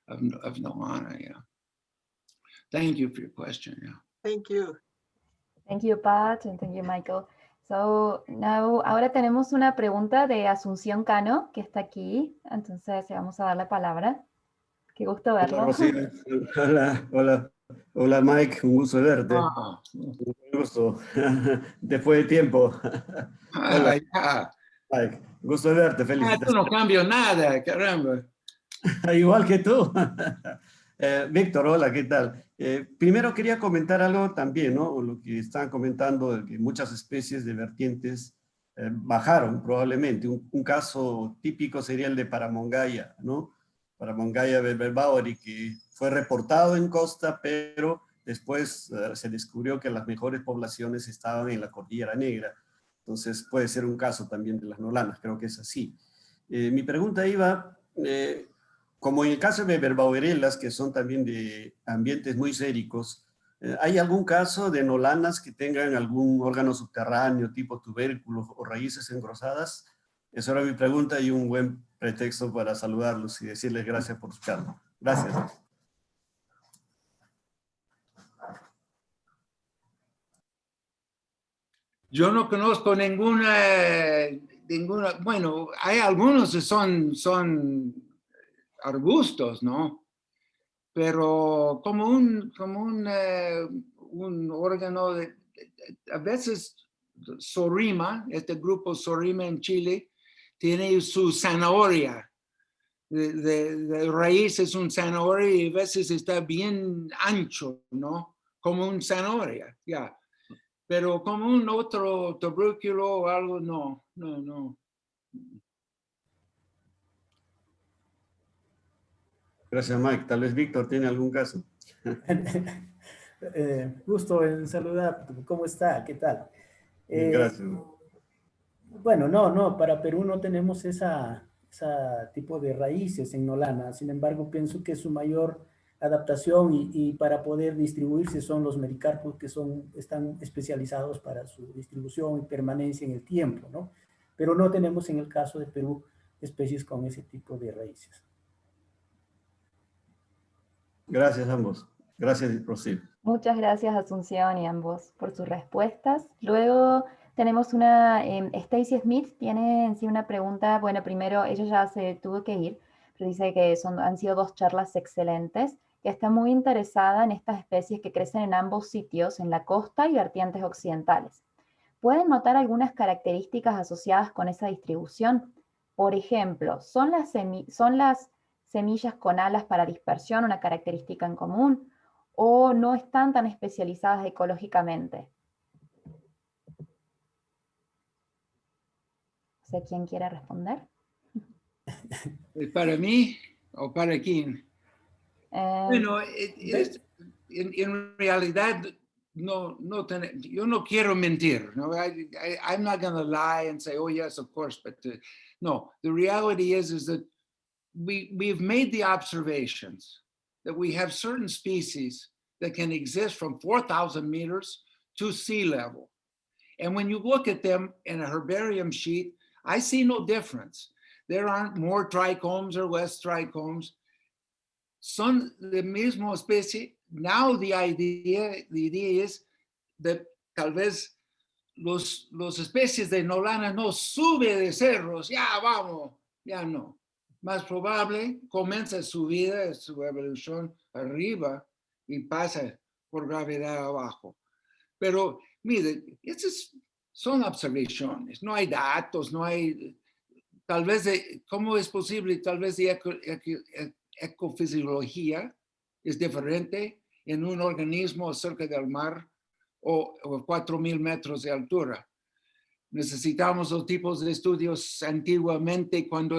of Nolana. Yeah. Thank you for your question. Yeah. Thank you. Thank you, Pat, and thank you, Michael. So now, ahora tenemos una pregunta de Asunción Cano, que está aquí. Entonces, vamos a dar la palabra. Qué gusto verlo. Hola, Rocío. Hola, Mike, un gusto de verte. Un gusto. Después de tiempo. Hola, Mike, un gusto de verte, felicidades. Tú no cambio nada, caramba. Igual que tú. Víctor, hola, ¿qué tal? Primero quería comentar algo también, ¿no? Lo que estaban comentando, de que muchas especies de vertientes bajaron probablemente. Un caso típico sería el de Paramongaya, ¿no? Paramongaya berberi, que fue reportado en costa, pero después se descubrió que las mejores poblaciones estaban en la Cordillera Negra. Entonces puede ser un caso también de las nolanas, creo que es así. Mi pregunta iba, como en el caso de berbauerelas, que son también de ambientes muy séricos, ¿hay algún caso de nolanas que tengan algún órgano subterráneo, tipo tubérculos o raíces engrosadas? Esa era mi pregunta y un buen pretexto para saludarlos y decirles gracias por su charla. Gracias. Yo no conozco ninguna, bueno, hay algunos que son arbustos, ¿no? Pero como un órgano a veces Sorima, este grupo Sorima en Chile, tiene su zanahoria. De raíz es un zanahoria y a veces está bien ancho, ¿no? Como un zanahoria, ya. Pero como un otro tubérculo o algo, no. Gracias, Mike. Tal vez Víctor tiene algún caso. Gusto en saludar. ¿Cómo está? ¿Qué tal? Gracias. Bueno, no, para Perú no tenemos esa tipo de raíces en Nolana. Sin embargo, pienso que su mayor adaptación y para poder distribuirse son los mericarpos, que están especializados para su distribución y permanencia en el tiempo, ¿no? Pero no tenemos en el caso de Perú especies con ese tipo de raíces. Gracias a ambos. Gracias, Rocío. Muchas gracias, Asunción, y ambos por sus respuestas. Luego tenemos una, Stacy Smith tiene en sí una pregunta. Bueno, primero, ella ya se tuvo que ir, pero dice que han sido 2 charlas excelentes. que está muy interesada en estas especies que crecen en ambos sitios, en la costa y vertientes occidentales. ¿Pueden notar algunas características asociadas con esa distribución? Por ejemplo, ¿son las semillas con alas para dispersión una característica en común o no están tan especializadas ecológicamente? No sé quién quiere responder. ¿Para mí o para quién? Bueno, en realidad no, yo no quiero mentir. No? I'm not going to lie and say, oh yes, of course. But no, the reality is that we've made the observations that we have certain species that can exist from 4,000 meters to sea level. And when you look at them in a herbarium sheet, I see no difference. There aren't more trichomes or less trichomes. Son the misma especie. Now the idea is that tal vez los especies de Nolana no sube de cerros, ya vamos, ya no. Más probable comienza su vida, su evolución arriba y pasa por gravedad abajo. Pero mire, estas son observaciones, no hay datos, no hay, tal vez, ¿cómo es posible? Tal vez de ecofisiología es diferente en un organismo cerca del mar o 4,000 metros de altura. Necesitamos los tipos de estudios antiguamente cuando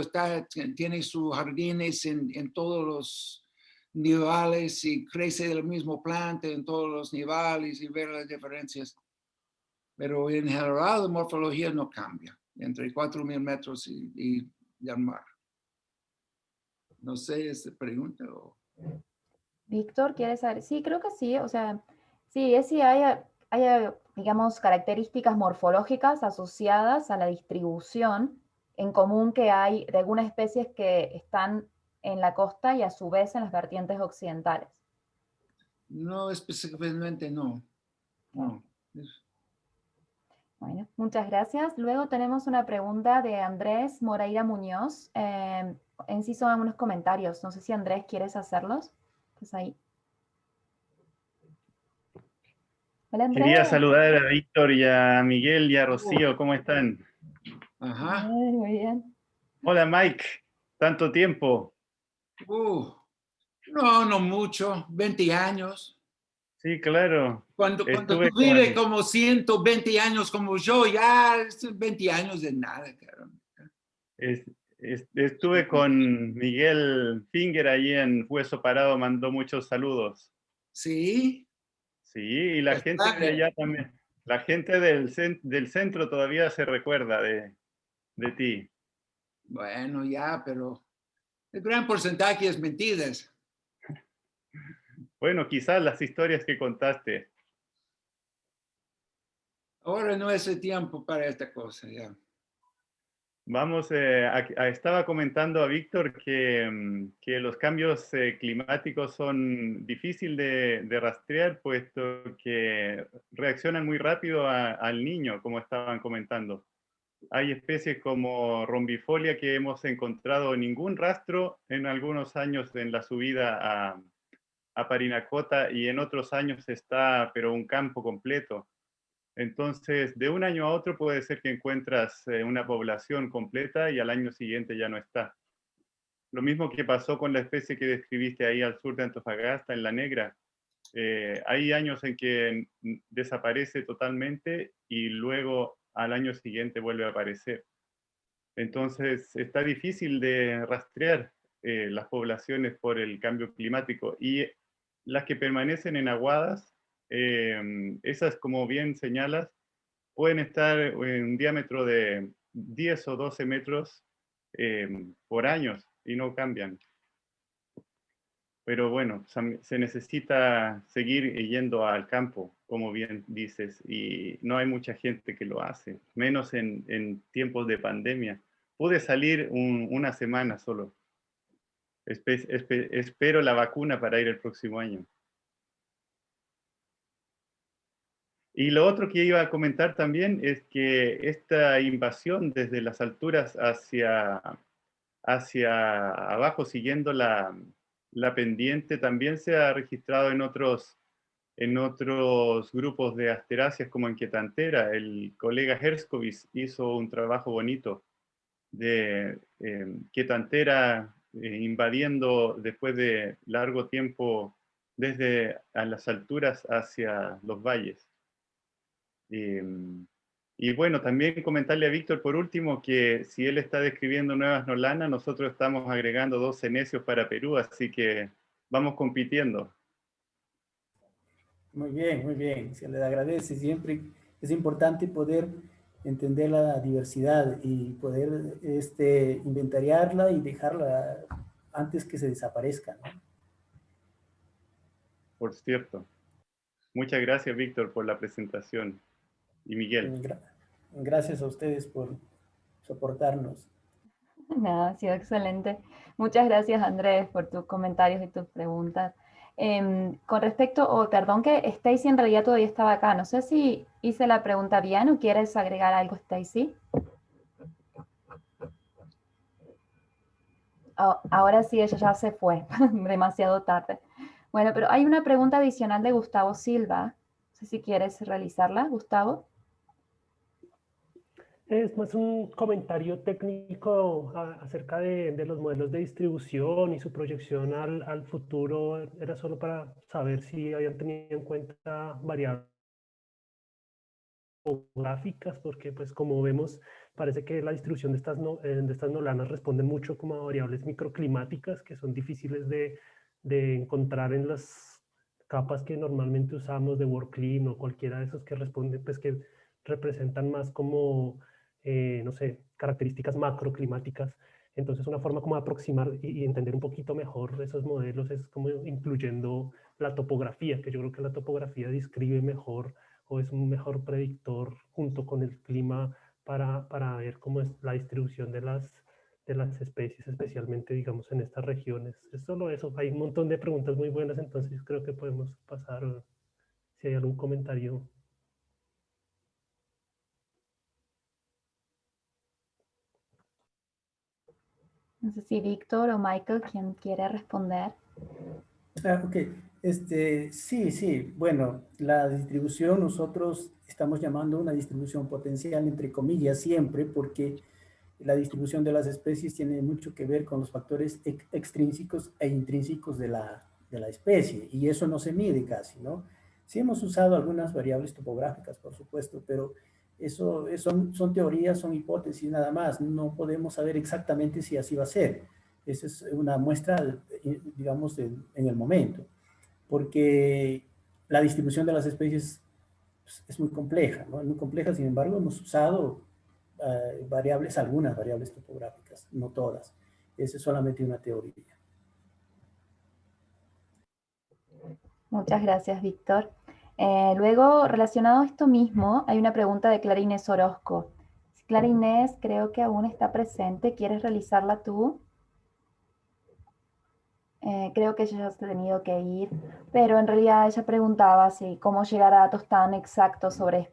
tiene sus jardines en todos los niveles y crece del mismo planta en todos los niveles y ver las diferencias. Pero en general la morfología no cambia entre 4,000 metros y el mar. No sé, ¿esta pregunta? Víctor, ¿quieres saber? Sí, creo que sí. O sea, sí, hay, digamos, características morfológicas asociadas a la distribución en común que hay de algunas especies que están en la costa y a su vez en las vertientes occidentales. No, específicamente no. No. Bueno, muchas gracias. Luego tenemos una pregunta de Andrés Moreira Muñoz. En sí son algunos comentarios. No sé si Andrés, ¿quieres hacerlos? Pues ahí. Hola, Andrés. Quería saludar a Víctor y a Miguel y a Rocío. ¿Cómo están? Ajá. Muy bien. Hola, Mike. Tanto tiempo. No mucho. 20 años. Sí, claro. Cuando tú vives como 120 años como yo, ya 20 años de nada, caramba. Estuve con Miguel Finger ahí en Hueso Parado, mandó muchos saludos. ¿Sí? Sí, y la gente de allá también. La gente del centro todavía se recuerda de ti. Bueno, ya, pero el gran porcentaje es mentiras. Bueno, quizás las historias que contaste. Ahora no es el tiempo para esta cosa, ya. Vamos, estaba comentando a Víctor que los cambios climáticos son difíciles de rastrear, puesto que reaccionan muy rápido al niño, como estaban comentando. Hay especies como Rombifolia que hemos encontrado ningún rastro en algunos años en la subida a Parinacota, y en otros años está, pero un campo completo. Entonces, de un año a otro puede ser que encuentras una población completa y al año siguiente ya no está. Lo mismo que pasó con la especie que describiste ahí al sur de Antofagasta, en La Negra. Hay años en que desaparece totalmente y luego al año siguiente vuelve a aparecer. Entonces, está difícil de rastrear las poblaciones por el cambio climático, y las que permanecen en aguadas, esas, como bien señalas, pueden estar en un diámetro de 10 o 12 metros por años y no cambian. Pero bueno, se necesita seguir yendo al campo, como bien dices, y no hay mucha gente que lo hace, menos en tiempos de pandemia. Pude salir una semana solo. Espero la vacuna para ir el próximo año. Y lo otro que iba a comentar también es que esta invasión desde las alturas hacia abajo, siguiendo la la pendiente también se ha registrado en otros grupos de asteráceas como en Quietantera. El colega Herskovits hizo un trabajo bonito de Quietantera invadiendo después de largo tiempo desde a las alturas hacia los valles. Y bueno, también comentarle a Víctor por último que si él está describiendo nuevas nolanas, nosotros estamos agregando 2 cenecios para Perú, así que vamos compitiendo. Muy bien, se les agradece. Siempre es importante poder entender la diversidad y poder inventariarla y dejarla antes que se desaparezca, ¿no? Por cierto. Muchas gracias, Víctor, por la presentación. Y Miguel. Gracias a ustedes por soportarnos. No, ha sido excelente. Muchas gracias, Andrés, por tus comentarios y tus preguntas. Con respecto, perdón que Stacy en realidad todavía estaba acá. No sé si hice la pregunta bien o quieres agregar algo, Stacy. Oh, ahora sí, ella ya se fue, demasiado tarde. Bueno, pero hay una pregunta adicional de Gustavo Silva. No sé si quieres realizarla, Gustavo. Es más un comentario técnico acerca de los modelos de distribución y su proyección al futuro. Era solo para saber si habían tenido en cuenta variables gráficas, porque pues como vemos, parece que la distribución de estas nolanas responde mucho como a variables microclimáticas que son difíciles de encontrar en las capas que normalmente usamos de WorldClim o cualquiera de esos que responden, pues que representan más como, no sé, características macroclimáticas. Entonces una forma como de aproximar y entender un poquito mejor esos modelos es como incluyendo la topografía, que yo creo que la topografía describe mejor o es un mejor predictor junto con el clima para ver cómo es la distribución de las especies, especialmente, digamos, en estas regiones. Es solo eso. Hay un montón de preguntas muy buenas, entonces creo que podemos pasar si hay algún comentario. No sé si Víctor o Michael, ¿quién quiere responder? Ok, sí, bueno, la distribución nosotros estamos llamando una distribución potencial entre comillas siempre porque la distribución de las especies tiene mucho que ver con los factores extrínsecos e intrínsecos de la especie y eso no se mide casi, ¿no? Sí hemos usado algunas variables topográficas, por supuesto, pero eso son teorías, son hipótesis nada más, no podemos saber exactamente si así va a ser. Esa es una muestra, digamos, en el momento, porque la distribución de las especies es muy compleja, ¿no? Es muy compleja, sin embargo, hemos usado algunas variables topográficas, no todas. Esa es solamente una teoría. Muchas gracias, Víctor. Luego, relacionado a esto mismo, hay una pregunta de Clara Inés Orozco. Clara Inés, creo que aún está presente. ¿Quieres realizarla tú? Creo que ella ya se ha tenido que ir, pero en realidad ella preguntaba si cómo llegar a datos tan exactos sobre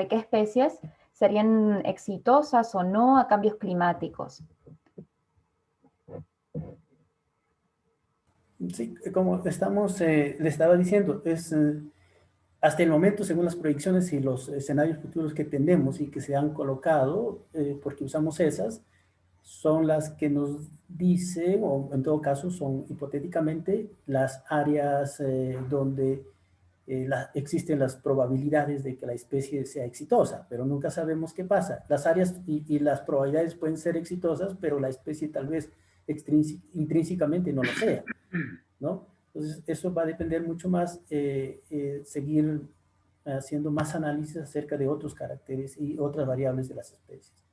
qué especies serían exitosas o no a cambios climáticos. Sí, como le estaba diciendo, hasta el momento, según las proyecciones y los escenarios futuros que tenemos y que se han colocado, porque usamos esas, son las que nos dicen, o en todo caso son hipotéticamente las áreas donde existen las probabilidades de que la especie sea exitosa, pero nunca sabemos qué pasa. Las áreas y las probabilidades pueden ser exitosas, pero la especie tal vez intrínsecamente no lo sea, ¿no? Entonces, eso va a depender mucho más, seguir haciendo más análisis acerca de otros caracteres y otras variables de las especies.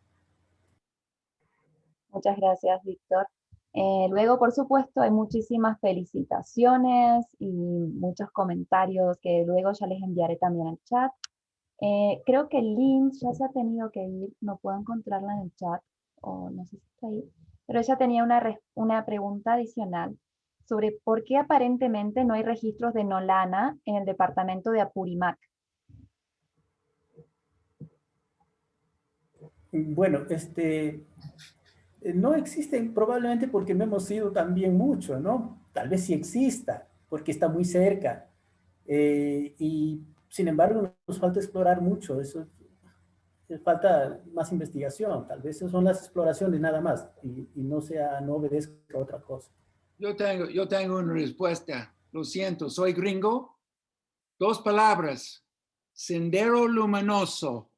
Muchas gracias, Víctor. Luego, por supuesto, hay muchísimas felicitaciones y muchos comentarios que luego ya les enviaré también al chat. Creo que el link ya se ha tenido que ir, no puedo encontrarla en el chat, o no sé si está ahí, pero ella tenía una pregunta adicional sobre por qué aparentemente no hay registros de nolana en el departamento de Apurímac. Bueno, no existen probablemente porque no hemos ido también mucho, ¿no? tal vez sí exista, porque está muy cerca. Y sin embargo, nos falta explorar mucho. Eso falta más investigación. Tal vez son las exploraciones nada más y no obedezca a otra cosa. Yo tengo una respuesta. Lo siento, soy gringo. 2 palabras. Sendero luminoso.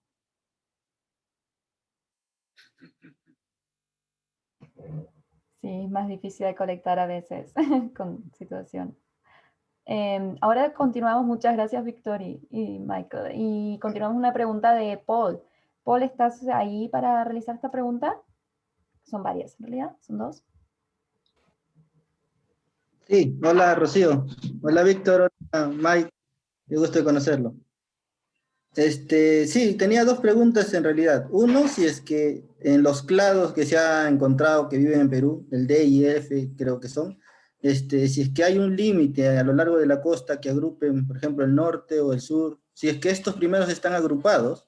Sí, es más difícil de conectar a veces con situación. Ahora continuamos, muchas gracias Víctor y Michael. Y continuamos una pregunta de Paul. Paul, ¿estás ahí para realizar esta pregunta? Son varias, en realidad, son 2. Sí, hola Rocío. Hola Víctor, hola Mike, qué gusto de conocerlo. Sí, tenía 2 preguntas en realidad. Uno, si es que en los clados que se ha encontrado que viven en Perú, el D y F creo que son, si es que hay un límite a lo largo de la costa que agrupen, por ejemplo, el norte o el sur, si es que estos primeros están agrupados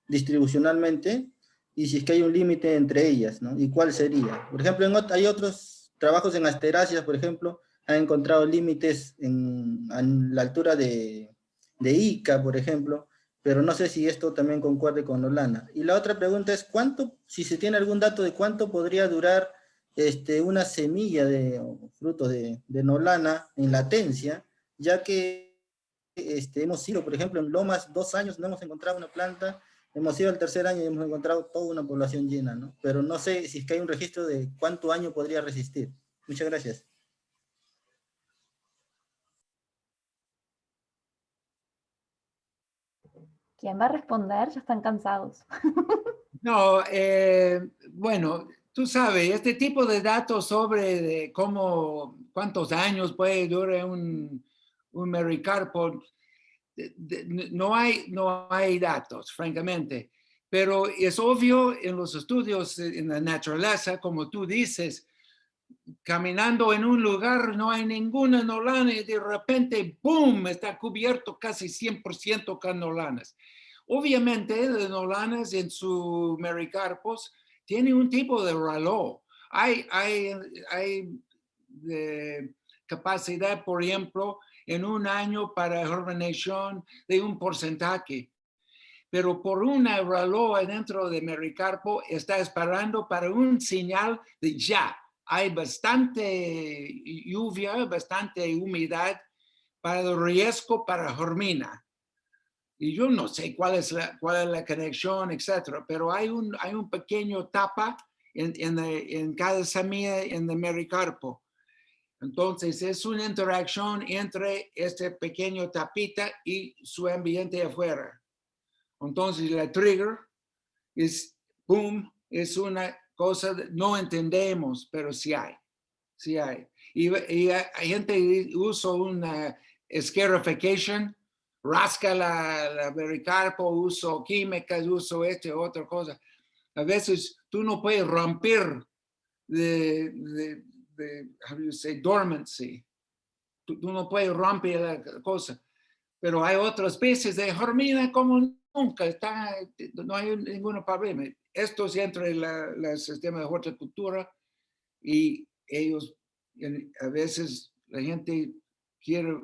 distribucionalmente y si es que hay un límite entre ellas, ¿no? ¿Y cuál sería? Por ejemplo, hay otros trabajos en asteráceas, por ejemplo, han encontrado límites en la altura de Ica, por ejemplo, pero no sé si esto también concuerde con Nolana. Y la otra pregunta es, si se tiene algún dato de cuánto podría durar una semilla o fruto de Nolana en latencia, ya que hemos ido, por ejemplo, en Lomas 2 años no hemos encontrado una planta, hemos ido al 3er año y hemos encontrado toda una población llena, ¿no? Pero no sé si es que hay un registro de cuánto año podría resistir. Muchas gracias. ¿Quién va a responder? Ya están cansados. No, bueno, tú sabes, este tipo de datos sobre cuántos años puede durar un mericarpo, no hay datos, francamente. Pero es obvio en los estudios en la naturaleza, como tú dices, caminando en un lugar no hay ninguna nolana y de repente, ¡boom!, está cubierto casi 100% con nolanas. Obviamente, las nolanas en su mericarpos tienen un tipo de reloj. Hay capacidad, por ejemplo, en un año para germinación de un porcentaje. Pero por una reloj dentro de mericarpo está esperando para un señal de ya. Hay bastante lluvia, bastante humedad para el riesgo para germinar. Y yo no sé cuál es la conexión, etcétera, pero hay un pequeño tapa en cada semilla en el mericarpo. Entonces es una interacción entre este pequeño tapita y su ambiente afuera. Entonces la trigger es, boom, es una cosa que no entendemos, pero sí hay. Y hay gente que usa una escarification, rasca la mericarpo, uso químicas, uso otra cosa. A veces tú no puedes romper how do you say, dormancy. Tú no puedes romper la cosa. Pero hay otras especies de germina como nunca, no hay ningún problema. Esto es entre el sistema de horticultura y ellos, a veces la gente quiere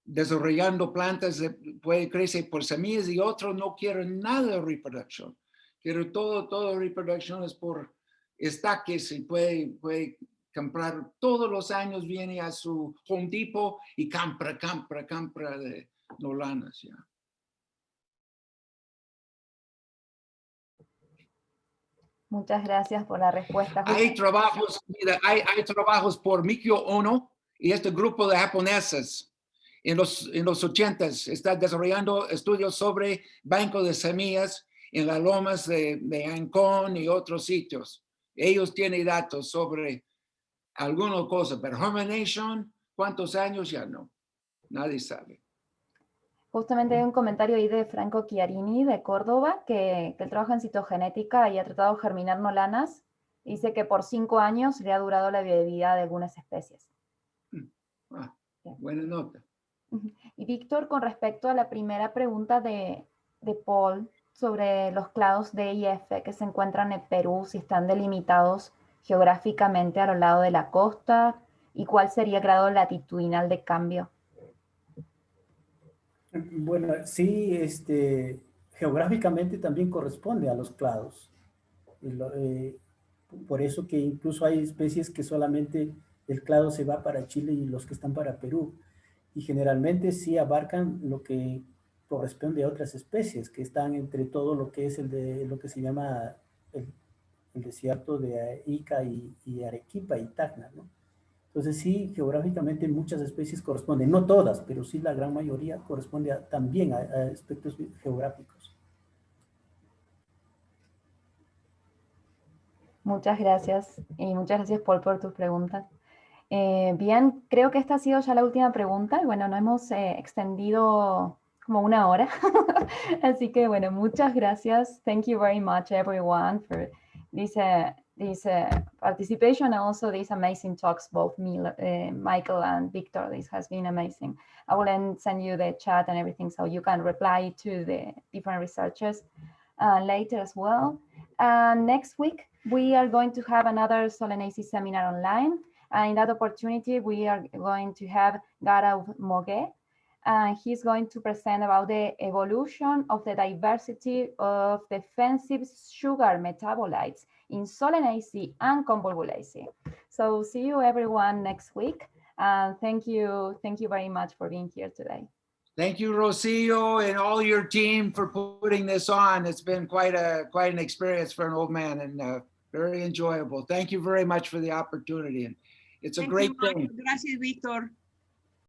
desarrollando plantas, puede crecer por semillas y otros no quieren nada de reproducción. Quieren todo reproducción es por estaques y puede comprar todos los años, viene a su Home Depot y compra de nolanas. ¿Ya? Muchas gracias por la respuesta. Hay trabajos, mira, hay trabajos por Mikio Ono y este grupo de japoneses en los 80s está desarrollando estudios sobre banco de semillas en las lomas de Ancón y otros sitios. Ellos tienen datos sobre alguna cosa, pero germination, ¿cuántos años? Ya no, nadie sabe. Justamente hay un comentario ahí de Franco Chiarini de Córdoba, que él trabaja en citogenética y ha tratado de germinar nolanas. Dice que por 5 años le ha durado la vida de algunas especies. Buena nota. Y Víctor, con respecto a la primera pregunta de Paul sobre los clados D y F que se encuentran en Perú, si están delimitados geográficamente a lo largo de la costa ¿Y cuál sería el grado latitudinal de cambio? Bueno, sí, geográficamente también corresponde a los clados. Por eso que incluso hay especies que solamente el clado se va para Chile y los que están para Perú. Y generalmente sí abarcan lo que corresponde a otras especies que están entre todo lo que es lo que se llama el desierto de Ica y Arequipa y Tacna, ¿no? Entonces sí, geográficamente muchas especies corresponden, no todas, pero sí la gran mayoría corresponde también a aspectos geográficos. Muchas gracias y muchas gracias, Paul, por tus preguntas. Bien, creo que esta ha sido ya la última pregunta. Bueno, nos hemos extendido como una hora. Así que bueno, muchas gracias. Thank you very much, everyone, for this participation and also these amazing talks, both Michael and Victor. This has been amazing. I will then send you the chat and everything so you can reply to the different researchers later as well. Next week, we are going to have another Solanaceae seminar online. And in that opportunity, we are going to have Gaurav Moge. He's going to present about the evolution of the diversity of defensive sugar metabolites in Solanaceae and Convolvulaceae. So see you everyone next week. And thank you very much for being here today. Thank you, Rocio, and all your team for putting this on. It's been quite an experience for an old man, and very enjoyable. Thank you very much for the opportunity. And it's a great thing. Gracias, Víctor.